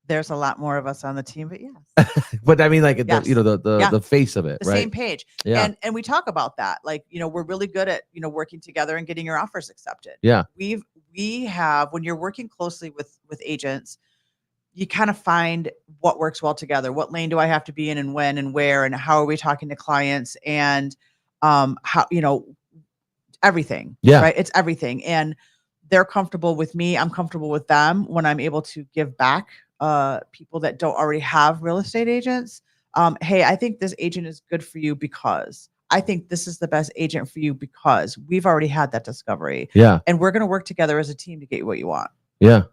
B: There's a lot more of us on the team, but yes.
A: But I mean, like the face of it,
B: the
A: right?
B: Same page.
A: Yeah.
B: And we talk about that. Like, we're really good at, working together and getting your offers accepted.
A: Yeah.
B: We have, when you're working closely with agents, you kind of find what works well together. What lane do I have to be in and when and where, and how are we talking to clients, and how, everything.
A: Yeah.
B: Right. It's everything. And they're comfortable with me. I'm comfortable with them when I'm able to give back people that don't already have real estate agents. Hey, I think this agent is good for you because I think this is the best agent for you because we've already had that discovery.
A: Yeah.
B: And we're going to work together as a team to get you what you want.
A: Yeah.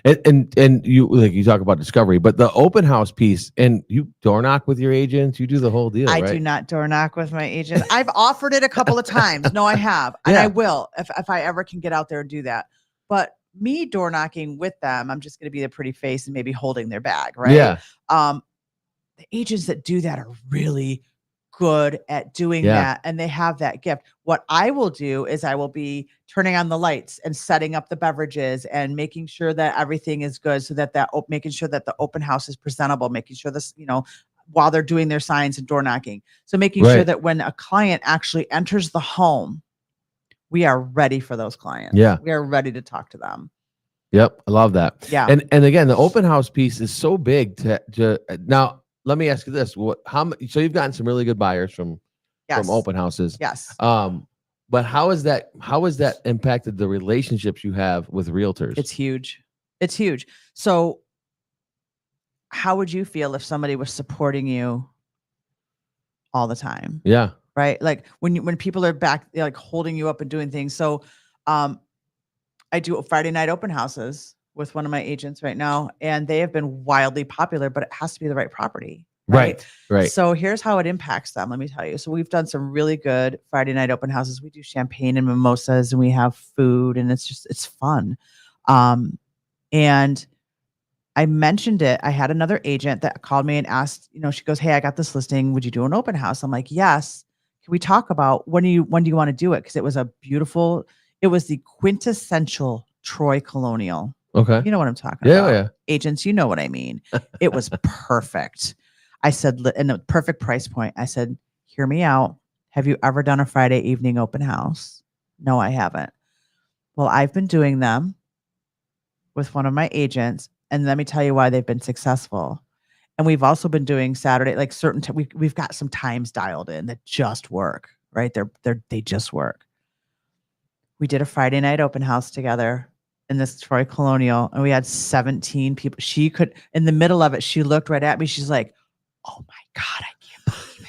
A: And you talk about discovery, but the open house piece, and you door knock with your agents, you do the whole deal.
B: I
A: right?
B: do not door knock with my agent. I've offered it a couple of times. No, I have. And I will if I ever can get out there and do that. But me door knocking with them, I'm just going to be the pretty face and maybe holding their bag. Right.
A: Yeah.
B: The agents that do that are really good at doing that, and they have that gift. What I will do is I will be turning on the lights and setting up the beverages and making sure that everything is good, so that making sure that the open house is presentable, making sure this, while they're doing their signs and door knocking. So making sure that when a client actually enters the home, we are ready for those clients.
A: Yeah.
B: We are ready to talk to them.
A: Yep. I love that.
B: Yeah.
A: And again, the open house piece is so big to now. Let me ask you this: so you've gotten some really good buyers from open houses.
B: Yes.
A: But how has that impacted the relationships you have with realtors?
B: It's huge. It's huge. So how would you feel if somebody was supporting you all the time?
A: Yeah.
B: Right. Like when people are back, they're like holding you up and doing things. So I do Friday night open houses with one of my agents right now, and they have been wildly popular, but it has to be the right property.
A: Right.
B: So here's how it impacts them. Let me tell you. So we've done some really good Friday night open houses. We do champagne and mimosas, and we have food, and it's fun. And I mentioned it. I had another agent that called me and asked, she goes, "Hey, I got this listing. Would you do an open house?" I'm like, "Yes." Can we talk about when do you want to do it? Because it was the quintessential Troy Colonial.
A: Okay.
B: You know what I'm talking about.
A: Yeah.
B: Agents, you know what I mean. It was perfect. I said, and a perfect price point. I said, "Hear me out. Have you ever done a Friday evening open house?" "No, I haven't." "Well, I've been doing them with one of my agents, and let me tell you why they've been successful. And we've also been doing Saturday, like we've got some times dialed in that just work, right? They just work. We did a Friday night open house together in this Troy Colonial, and we had 17 people. She could, in the middle of it, she looked right at me. She's like, "Oh my God, I can't believe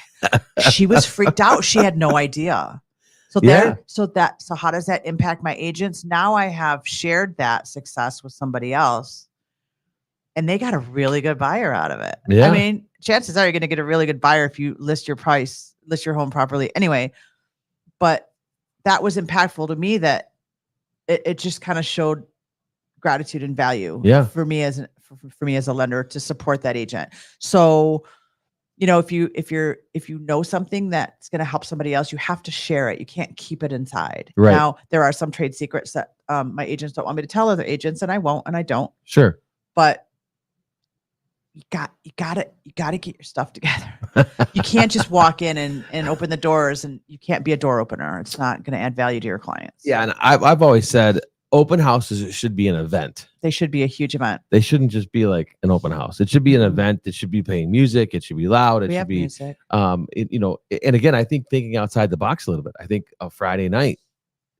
B: it." She was freaked out. She had no idea. So how does that impact my agents? Now I have shared that success with somebody else, and they got a really good buyer out of it.
A: Yeah.
B: I mean, chances are you're going to get a really good buyer if you list your home properly anyway. But that was impactful to me, that it just kind of showed gratitude and value for me for me as a lender to support that agent. So, if you know something that's going to help somebody else, you have to share it. You can't keep it inside.
A: Right.
B: Now, there are some trade secrets that my agents don't want me to tell other agents, and I won't, and I don't.
A: Sure.
B: But you got to get your stuff together. You can't just walk in and open the doors, and you can't be a door opener. It's not going to add value to your clients.
A: Yeah, and I've always said open houses should be an event.
B: They should be a huge event.
A: They shouldn't just be like an open house. It should be an event. It should be playing music. It should be loud. It
B: We
A: should
B: have
A: be
B: music.
A: and again, I think thinking outside the box a little bit. I think a Friday night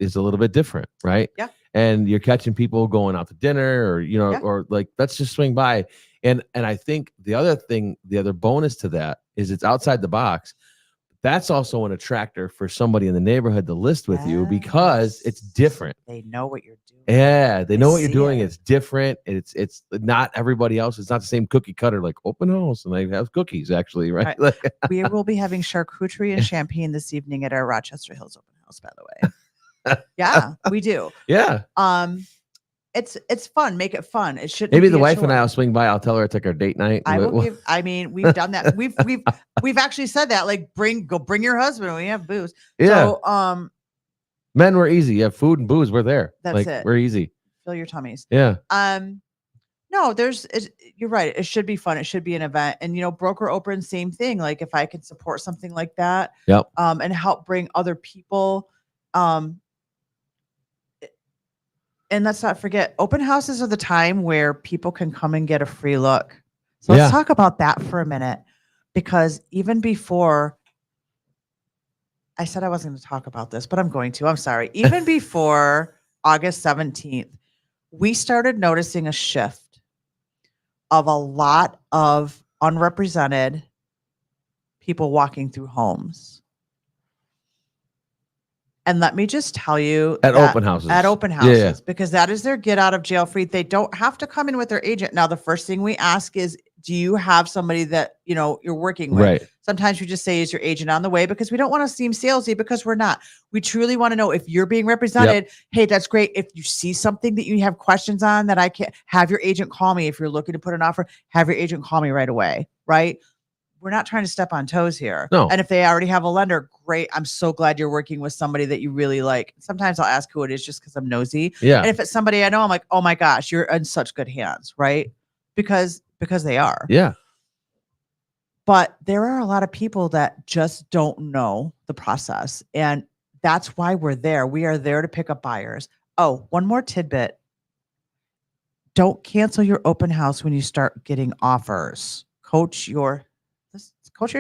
A: is a little bit different, right?
B: Yeah.
A: And you're catching people going out to dinner, or or like, let's just swing by. And I think the other bonus to that is it's outside the box. That's also an attractor for somebody in the neighborhood to list with you, because it's different.
B: They know what you're doing.
A: Yeah, they know what you're doing.
B: it.
A: It's different. It's not everybody else. It's not the same cookie cutter, like open house, and they have cookies actually, right?
B: We will be having charcuterie and champagne this evening at our Rochester Hills open house, by the way. Yeah, we do.
A: Yeah.
B: It's fun. Make it fun. It shouldn't.
A: Maybe
B: be
A: the
B: a
A: wife
B: chore.
A: and I will swing by. I'll tell her it's like our date night.
B: We've done that. We've actually said that. Like, bring your husband. We have booze.
A: Yeah.
B: So
A: men, we're easy. You have food and booze. We're there.
B: That's it.
A: We're easy.
B: Fill your tummies.
A: Yeah.
B: No, you're right. It should be fun. It should be an event. And broker open, same thing. Like, if I can support something like that,
A: yep.
B: And help bring other people, and let's not forget, open houses are the time where people can come and get a free look. So let's talk about that for a minute, because even before, I said I wasn't going to talk about this, but I'm going to. I'm sorry. Even before August 17th, we started noticing a shift of a lot of unrepresented people walking through homes. And let me just tell you,
A: at open houses,
B: yeah. Because that is their get out of jail free. They don't have to come in with their agent. Now, the first thing we ask is, do you have somebody that, you're working with?
A: Right.
B: Sometimes we just say, is your agent on the way? Because we don't want to seem salesy, because we're not. We truly want to know if you're being represented. Yep. Hey, that's great. If you see something that you have questions on, that I can't, have your agent call me. If you're looking to put an offer, have your agent call me right away. Right. We're not trying to step on toes here.
A: No.
B: And if they already have a lender, great. I'm so glad you're working with somebody that you really like. Sometimes I'll ask who it is just because I'm nosy.
A: Yeah.
B: And if it's somebody I know, I'm like, oh my gosh, you're in such good hands, right? Because they are.
A: Yeah.
B: But there are a lot of people that just don't know the process. And that's why we're there. We are there to pick up buyers. Oh, one more tidbit. Don't cancel your open house when you start getting offers. Coach your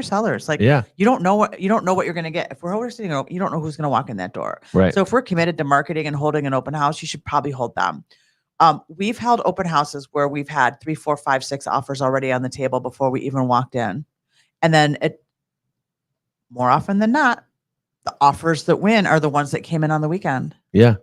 B: sellers. Like, you don't know what you're going to get. If we're sitting open, you don't know who's going to walk in that door.
A: Right.
B: So if we're committed to marketing and holding an open house, you should probably hold them. We've held open houses where we've had 3, 4, 5, 6 offers already on the table before we even walked in. And then more often than not, the offers that win are the ones that came in on the weekend.
A: Yeah.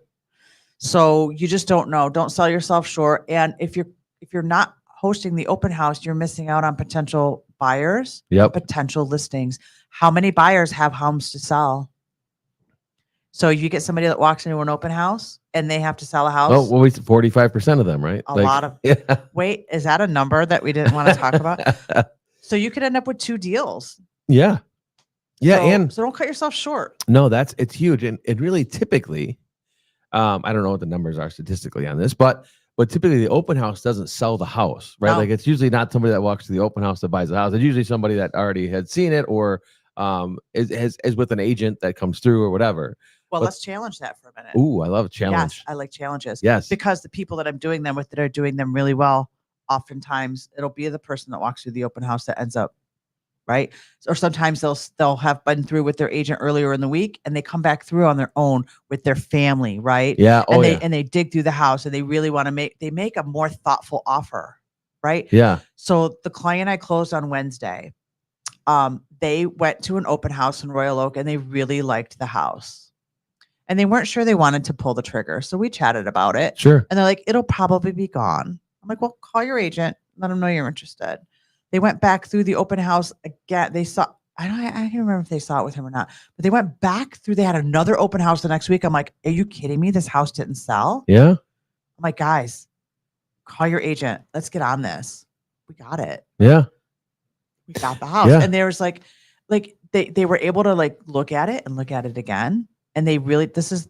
B: So you just don't know. Don't sell yourself short. And if you're not hosting the open house, you're missing out on potential buyers, potential listings. How many buyers have homes to sell? So you get somebody that walks into an open house and they have to sell a house.
A: Oh, well, 45% of them, right?
B: A lot of. Yeah. Wait, is that a number that we didn't want to talk about? So you could end up with 2 deals.
A: Yeah. Yeah.
B: So don't cut yourself short.
A: No, it's huge. And it really typically, I don't know what the numbers are statistically on this, but typically the open house doesn't sell the house, right?
B: No.
A: Like, it's usually not somebody that walks to the open house that buys the house. It's usually somebody that already had seen it, or is with an agent that comes through or whatever.
B: Well, let's challenge that for a minute.
A: Ooh, I love a challenge.
B: Yes, I like challenges.
A: Yes.
B: Because the people that I'm doing them with that are doing them really well, oftentimes it'll be the person that walks through the open house that ends up, right? Or sometimes they'll have been through with their agent earlier in the week and they come back through on their own with their family, right?
A: Yeah.
B: And they dig through the house and they really want to make a more thoughtful offer, right?
A: Yeah.
B: So the client I closed on Wednesday, they went to an open house in Royal Oak and they really liked the house. And they weren't sure they wanted to pull the trigger. So we chatted about it.
A: Sure.
B: And they're like, it'll probably be gone. I'm like, well, call your agent. Let them know you're interested. They went back through the open house again. They saw, I can't remember if they saw it with him or not, but they went back through. They had another open house the next week. I'm like, are you kidding me? This house didn't sell?
A: Yeah.
B: I'm like, guys, call your agent. Let's get on this. We got it.
A: Yeah.
B: We got the house.
A: Yeah.
B: And there was like they were able to like look at it and look at it again. And they really, this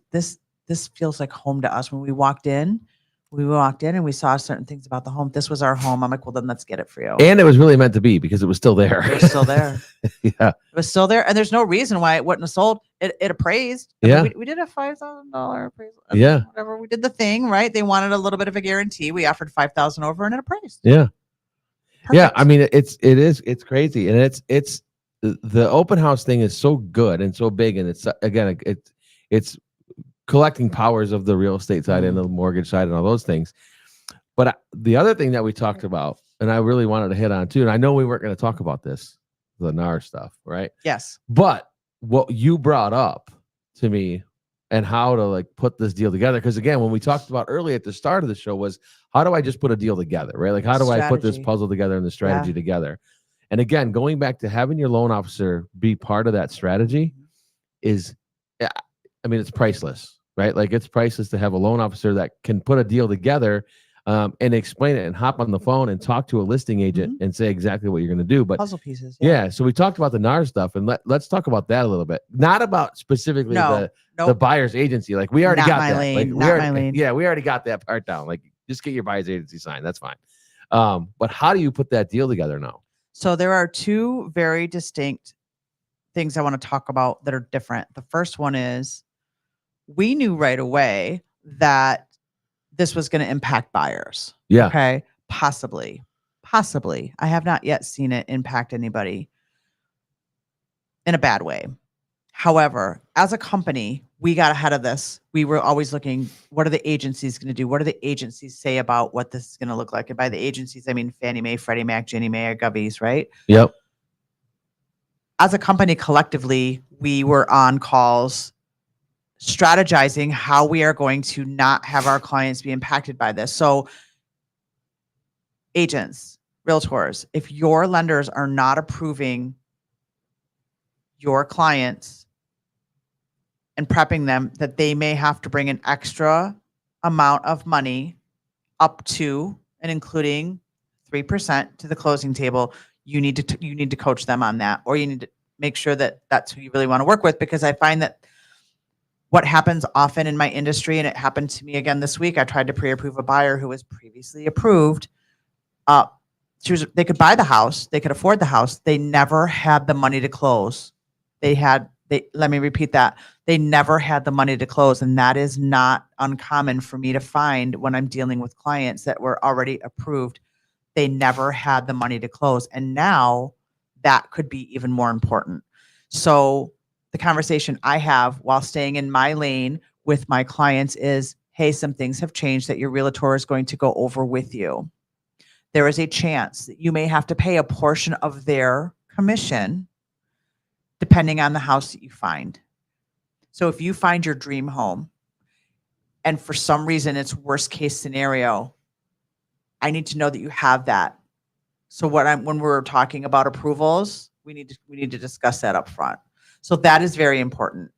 B: feels like home to us. When we walked in and we saw certain things about the home. This was our home. I'm like, well, then let's get it for you.
A: And it was really meant to be because it was still there.
B: It was still there.
A: Yeah.
B: It was still there. And there's no reason why it wouldn't have sold. It appraised. I mean, we did a $5,000 appraisal.
A: Yeah.
B: Whatever. We did the thing, right? They wanted a little bit of a guarantee. We offered $5,000 over and it appraised.
A: Yeah.
B: Perfect.
A: Yeah. I mean, it's crazy. And it's the open house thing is so good and so big. And it's, again, it's collecting powers of the real estate side and the mortgage side and all those things. But the other thing that we talked about, and I really wanted to hit on too, and I know we weren't going to talk about this, the NAR stuff, right?
B: Yes.
A: But what you brought up to me and how to like put this deal together, because again, when we talked about early at the start of the show was, how do I just put a deal together, right? Like, how do I put this puzzle together and the strategy together? And again, going back to having your loan officer be part of that strategy is, I mean, it's priceless. Right? Like, it's priceless to have a loan officer that can put a deal together and explain it and hop on the phone and talk to a listing agent and say exactly what you're going to do. But
B: puzzle pieces.
A: Yeah. So we talked about the NAR stuff, and let's talk about that a little bit. Not about specifically the buyer's agency. Like, we already got that. Like, we already got that part down. Like, just get your buyer's agency signed. That's fine. But how do you put that deal together now?
B: So there are two very distinct things I want to talk about that are different. The first one is, we knew right away that this was going to impact buyers.
A: Yeah.
B: Okay. Possibly. I have not yet seen it impact anybody in a bad way. However, as a company, we got ahead of this. We were always looking, what are the agencies going to do? What do the agencies say about what this is going to look like? And by the agencies, I mean Fannie Mae, Freddie Mac, Ginnie Mae, or Govies, right?
A: Yep.
B: As a company, collectively, we were on calls strategizing how we are going to not have our clients be impacted by this. So agents, realtors, if your lenders are not approving your clients and prepping them that they may have to bring an extra amount of money up to and including 3% to the closing table, you need to coach them on that, or you need to make sure that that's who you really want to work with. Because I find that what happens often in my industry, and it happened to me again this week, I tried to pre-approve a buyer who was previously approved. They could buy the house, they could afford the house. They never had the money to close. Let me repeat that. They never had the money to close. And that is not uncommon for me to find when I'm dealing with clients that were already approved. They never had the money to close. And now that could be even more important. So the conversation I have while staying in my lane with my clients is, hey, some things have changed that your realtor is going to go over with you. There is a chance that you may have to pay a portion of their commission depending on the house that you find. So if you find your dream home and for some reason it's worst case scenario, I need to know that you have that. So when we're talking about approvals, we need to discuss that up front. So that is very important,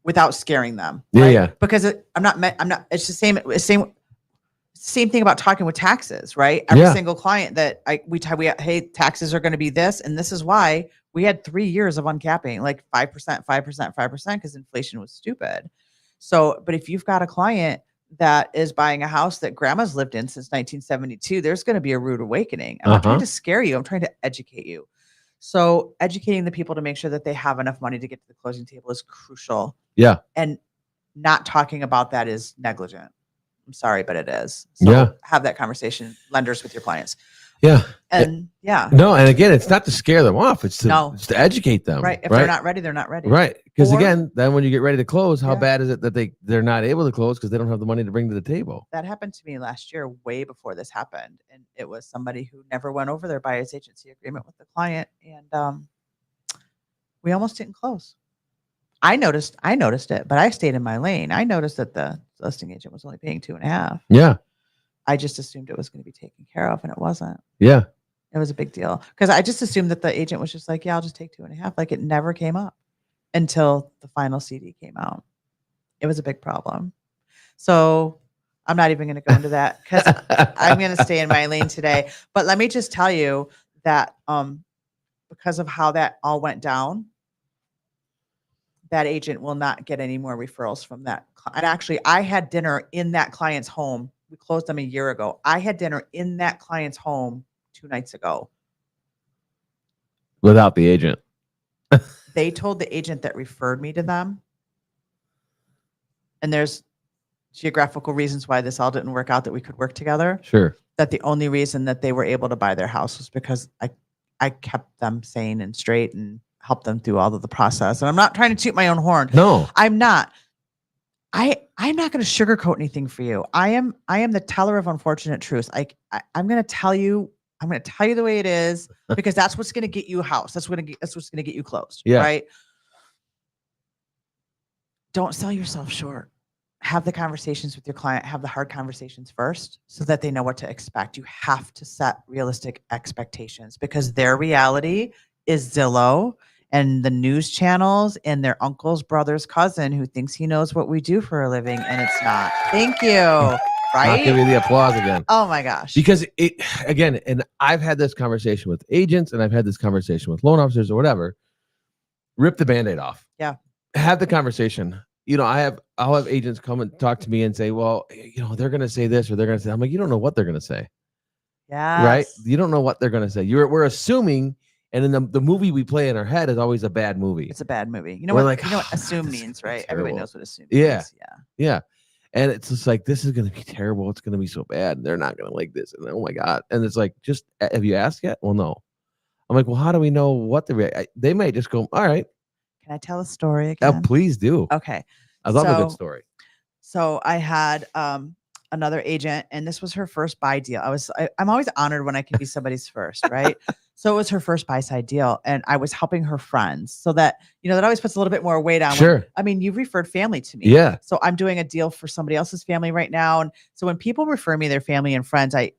B: without scaring them. Right?
A: Yeah.
B: Because it's the same thing about talking with taxes, right? Every single client that hey, taxes are going to be this, and this is why. We had 3 years of uncapping, like 5%, 5%, 5%, because inflation was stupid. So, but if you've got a client that is buying a house that grandma's lived in since 1972, there's going to be a rude awakening. I'm not trying to scare you. I'm trying to educate you. So educating the people to make sure that they have enough money to get to the closing table is crucial.
A: Yeah.
B: And not talking about that is negligent. I'm sorry, but it is. So have that conversation, lenders, with your clients.
A: Yeah.
B: And
A: No, and again, it's not to scare them off. It's to educate them.
B: Right. If they're not ready, they're not ready.
A: Right. Because again, then when you get ready to close, how bad is it that they're not able to close because they don't have the money to bring to the table?
B: That happened to me last year, way before this happened. And it was somebody who never went over their buyer's agency agreement with the client. And we almost didn't close. I noticed it, but I stayed in my lane. I noticed that the listing agent was only paying 2.5.
A: Yeah.
B: I just assumed it was going to be taken care of, and it wasn't.
A: Yeah.
B: It was a big deal because I just assumed that the agent was just like, yeah, I'll just take 2.5. Like, it never came up until the final CD came out. It was a big problem. So I'm not even going to go into that because I'm going to stay in my lane today. But let me just tell you that because of how that all went down, that agent will not get any more referrals from that. And actually, I had dinner in that client's home. We closed them a year ago. I had dinner in that client's home 2 nights ago.
A: Without the agent.
B: They told the agent that referred me to them. And there's geographical reasons why this all didn't work out, that we could work together.
A: Sure.
B: That the only reason that they were able to buy their house was because I kept them sane and straight and helped them through all of the process. And I'm not trying to toot my own horn.
A: No,
B: I'm not. I'm not going to sugarcoat anything for you. I am the teller of unfortunate truths. I'm going to tell you the way it is, because that's what's going to get you a house. That's what's going to get you closed.
A: Yeah.
B: Right. Don't sell yourself short. Have the conversations with your client, have the hard conversations first so that they know what to expect. You have to set realistic expectations, because their reality is Zillow and the news channels and their uncle's brother's cousin who thinks he knows what we do for a living, and it's not. Thank you.
A: I'll
B: Right?
A: give you the applause again.
B: Oh my gosh.
A: Because again, and I've had this conversation with agents and I've had this conversation with loan officers or whatever. Rip the Band-Aid off.
B: Yeah.
A: Have the conversation. I'll have agents come and talk to me and say, well, they're going to say this or they're going to say, I'm like, you don't know what they're going to say.
B: Yeah.
A: Right. You don't know what they're going to say. We're assuming. And then the movie we play in our head is always a bad movie.
B: It's a bad movie. You
A: We're
B: know
A: like,
B: what assume means, right? Everybody knows what assume
A: Yeah.
B: means. Yeah.
A: Yeah. And it's just like, this is going to be terrible. It's going to be so bad. They're not going to like this. And oh my God. And it's like, just, have you asked yet? Well, no. I'm like, well, how do we know what they might just go, all right.
B: Can I tell a story again?
A: Oh, please do.
B: Okay.
A: I love a good story.
B: So I had another agent, and this was her first buy deal. I'm always honored when I can be somebody's first, right? So it was her first buy side deal, and I was helping her friends, so that that always puts a little bit more weight on.
A: Sure.
B: You've referred family to me.
A: Yeah.
B: So I'm doing a deal for somebody else's family right now, and so when people refer me their family and friends, I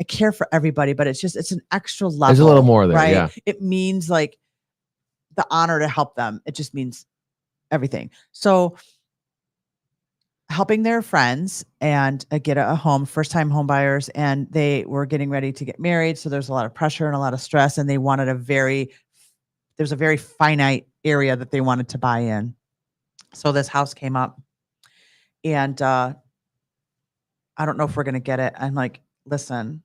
B: care for everybody, but it's an extra level.
A: There's a little more there,
B: right?
A: Yeah.
B: It means like the honor to help them. It just means everything. So helping their friends and get a home, first-time home buyers, and they were getting ready to get married. So there's a lot of pressure and a lot of stress, and they wanted there's a very finite area that they wanted to buy in. So this house came up, and I don't know if we're going to get it. I'm like, listen,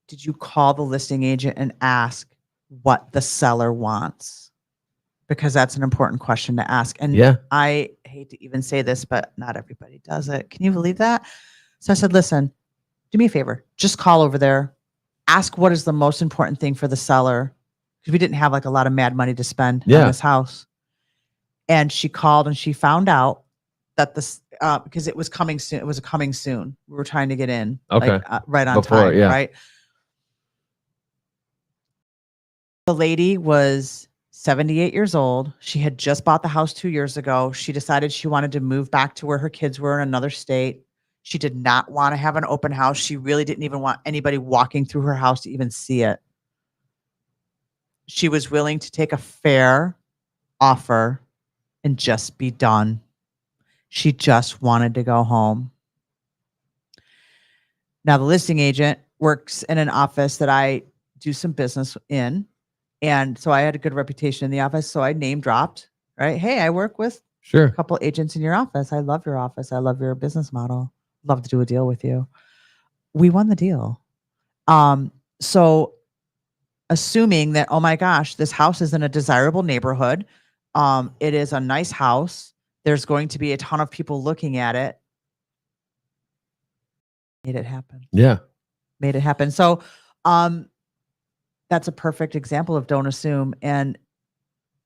B: did you call the listing agent and ask what the seller wants? Because that's an important question to ask. And
A: Yeah.
B: I hate to even say this, but not everybody does it. Can you believe that? So I said, listen, do me a favor. Just call over there. Ask what is the most important thing for the seller. Because we didn't have like a lot of mad money to spend on this house. And she called and she found out that because it was coming soon. It was coming soon. We were trying to get in.
A: Okay.
B: Right on time.
A: Yeah.
B: Right. The lady was 78 years old. She had just bought the house 2 years ago. She decided she wanted to move back to where her kids were in another state. She did not want to have an open house. She really didn't even want anybody walking through her house to even see it. She was willing to take a fair offer and just be done. She just wanted to go home. Now, the listing agent works in an office that I do some business in. And so I had a good reputation in the office. So I name dropped, right? Hey, I work with a couple agents in your office. I love your office. I love your business model. Love to do a deal with you. We won the deal. So assuming that, oh my gosh, this house is in a desirable neighborhood. It is a nice house. There's going to be a ton of people looking at it. Made it happen.
A: Yeah.
B: Made it happen. So, that's a perfect example of don't assume and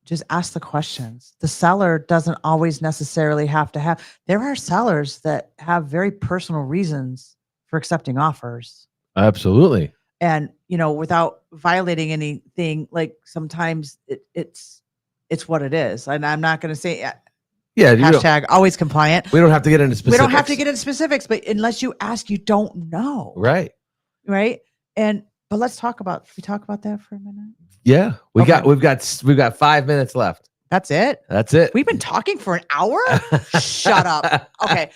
B: just ask the questions. The seller doesn't always necessarily have to have. There are sellers that have very personal reasons for accepting offers.
A: Absolutely.
B: And, without violating anything, like sometimes it's what it is. And I'm not going to say, hashtag always compliant.
A: We don't have to get into specifics.
B: We don't have to get into specifics, but unless you ask, you don't know.
A: Right.
B: Right. But we talk about that for a minute.
A: Yeah. We've got 5 minutes left.
B: That's it.
A: That's it.
B: We've been talking for an hour. Shut up. Okay.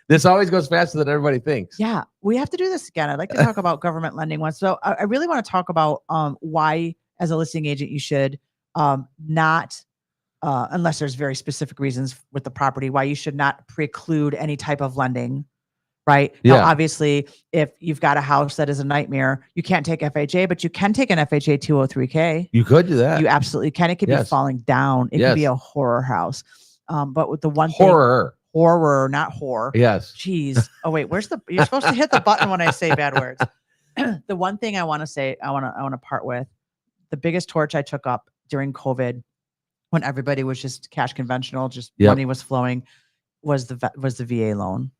A: This always goes faster than everybody thinks.
B: Yeah, we have to do this again. I'd like to talk about government lending once. So I really want to talk about why, as a listing agent, you should not, unless there's very specific reasons with the property, why you should not preclude any type of lending. Right.
A: Yeah.
B: Now, obviously, if you've got a house that is a nightmare, you can't take FHA, but you can take an FHA 203K.
A: You could do that.
B: You absolutely can. It could be falling down. It could be a horror house. But with the one
A: horror,
B: not whore.
A: Yes.
B: Jeez. Oh wait, you're supposed to hit the button when I say bad words. The one thing I want to say, I want to part with, the biggest torch I took up during COVID, when everybody was just cash conventional, just money was flowing, was the VA loan.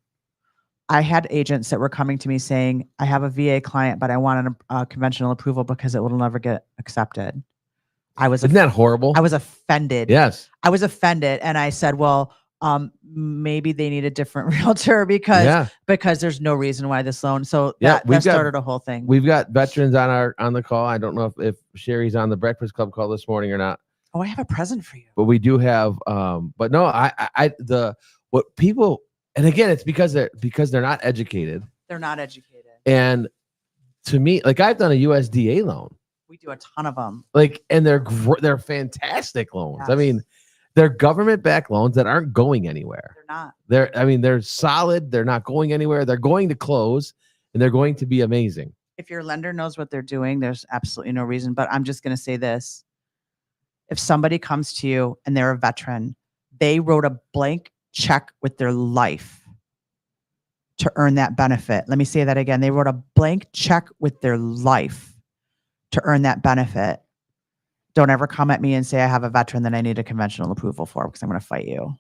B: I had agents that were coming to me saying, I have a VA client, but I want a conventional approval because it will never get accepted.
A: Isn't that horrible?
B: I was offended.
A: Yes.
B: I was offended. And I said, well, maybe they need a different realtor because there's no reason why this loan. So that started a whole thing.
A: We've got veterans on the call. I don't know if Sherry's on the Breakfast Club call this morning or not.
B: Oh, I have a present for you.
A: But we do have, but no, what people, and again, it's because they're not educated.
B: They're not educated.
A: And to me, like, I've done a USDA loan.
B: We do a ton of them.
A: Like, and they're fantastic loans.
B: Yes.
A: I mean, they're government-backed loans that aren't going anywhere.
B: They're not.
A: They're solid. They're not going anywhere. They're going to close, and they're going to be amazing.
B: If your lender knows what they're doing, there's absolutely no reason. But I'm just going to say this. If somebody comes to you and they're a veteran, they wrote a blank check with their life to earn that benefit. Let me say that again. They wrote a blank check with their life to earn that benefit. Don't ever come at me and say I have a veteran that I need a conventional approval for, because I'm going to fight you.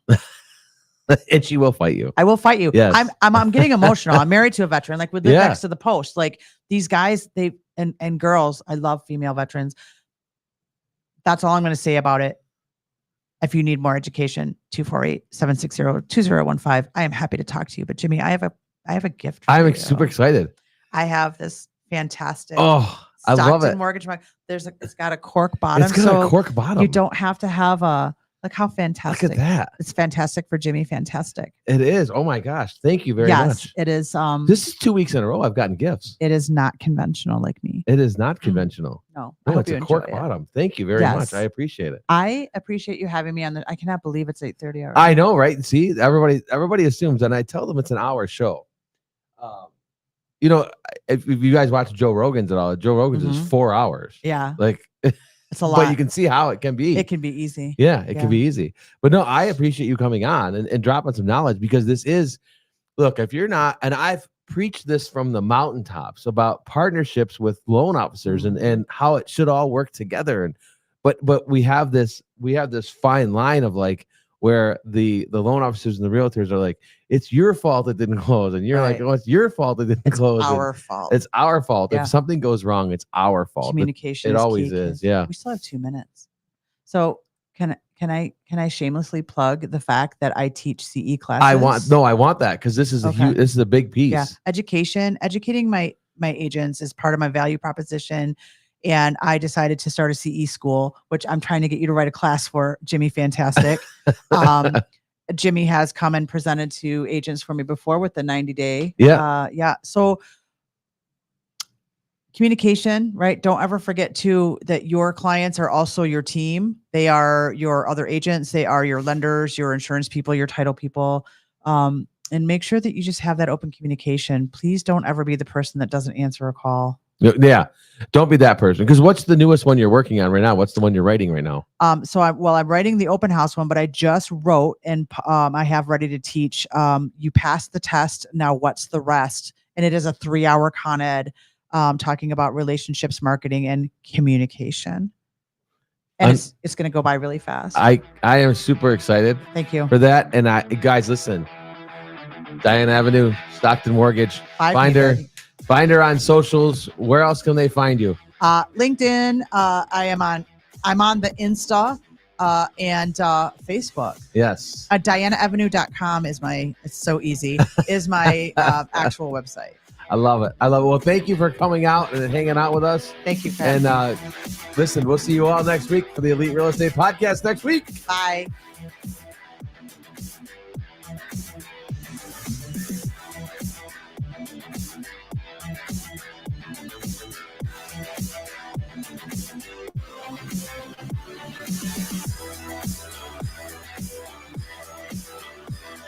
A: And she will fight you.
B: I will fight you.
A: Yes.
B: I'm getting emotional. I'm married to a veteran. Like, we live next to the post. Like, these guys, and girls, I love female veterans. That's all I'm going to say about it. If you need more education, 248-760-2015. I am happy to talk to you. But Jimmy, I have a gift for you.
A: I'm super excited.
B: I have this fantastic
A: I love it.
B: Stockton Mortgage mug. It's got a cork bottom.
A: It's got a cork bottom.
B: You don't have to have look how fantastic.
A: Look at that.
B: It's fantastic for Jimmy. Fantastic.
A: It is. Oh my gosh. Thank you very much.
B: It is.
A: This is 2 weeks in a row I've gotten gifts.
B: It is not conventional like me.
A: It is not conventional.
B: No,
A: it's a cork bottom. Thank you very much. I appreciate it.
B: I appreciate you having me on I cannot believe it's 8:30 already.
A: I know, right? See, everybody assumes, and I tell them it's an hour show. You know, if you guys watch Joe Rogan's at all, Joe Rogan's is 4 hours.
B: Yeah.
A: Like,
B: it's a lot.
A: But you can see how it can be.
B: It can be easy.
A: Yeah, it can be easy. But no, I appreciate you coming on and dropping some knowledge, because this is, look, if you're not, and I've preached this from the mountaintops about partnerships with loan officers and how it should all work together. And but we have this fine line of, like, where the loan officers and the realtors are like, it's your fault it didn't close. And you're like, oh, it's your fault it didn't close.
B: Our fault.
A: It's our fault. Yeah. If something goes wrong, it's our fault.
B: Communication.
A: It always is. Yeah.
B: We still have 2 minutes. So can I shamelessly plug the fact that I teach CE classes?
A: I want that, because this is this is a big piece.
B: Yeah. Educating my agents is part of my value proposition. And I decided to start a CE school, which I'm trying to get you to write a class for, Jimmy. Fantastic. Jimmy has come and presented to agents for me before with the 90-day. So communication, right? Don't ever forget too that your clients are also your team. They are your other agents. They are your lenders, your insurance people, your title people. And make sure that you just have that open communication. Please don't ever be the person that doesn't answer a call.
A: Yeah. Don't be that person. Because what's the newest one you're working on right now? What's the one you're writing right now?
B: I'm writing the open house one, but I just wrote and I have ready to teach. You passed the test. Now what's the rest? And it is a 3-hour Con Ed talking about relationships, marketing, and communication. And it's going to go by really fast.
A: I am super excited.
B: Thank you
A: for that. And guys, listen, Diana Evennou, Stockton Mortgage, Find her on socials. Where else can they find you?
B: LinkedIn. I'm on the Insta and Facebook.
A: Yes.
B: DianaEvennou.com is it's so easy, is my actual website.
A: I love it. I love it. Well, thank you for coming out and hanging out with us.
B: Thank you, Ken.
A: And listen, we'll see you all next week for the Elite Real Estate Podcast next week.
B: Bye.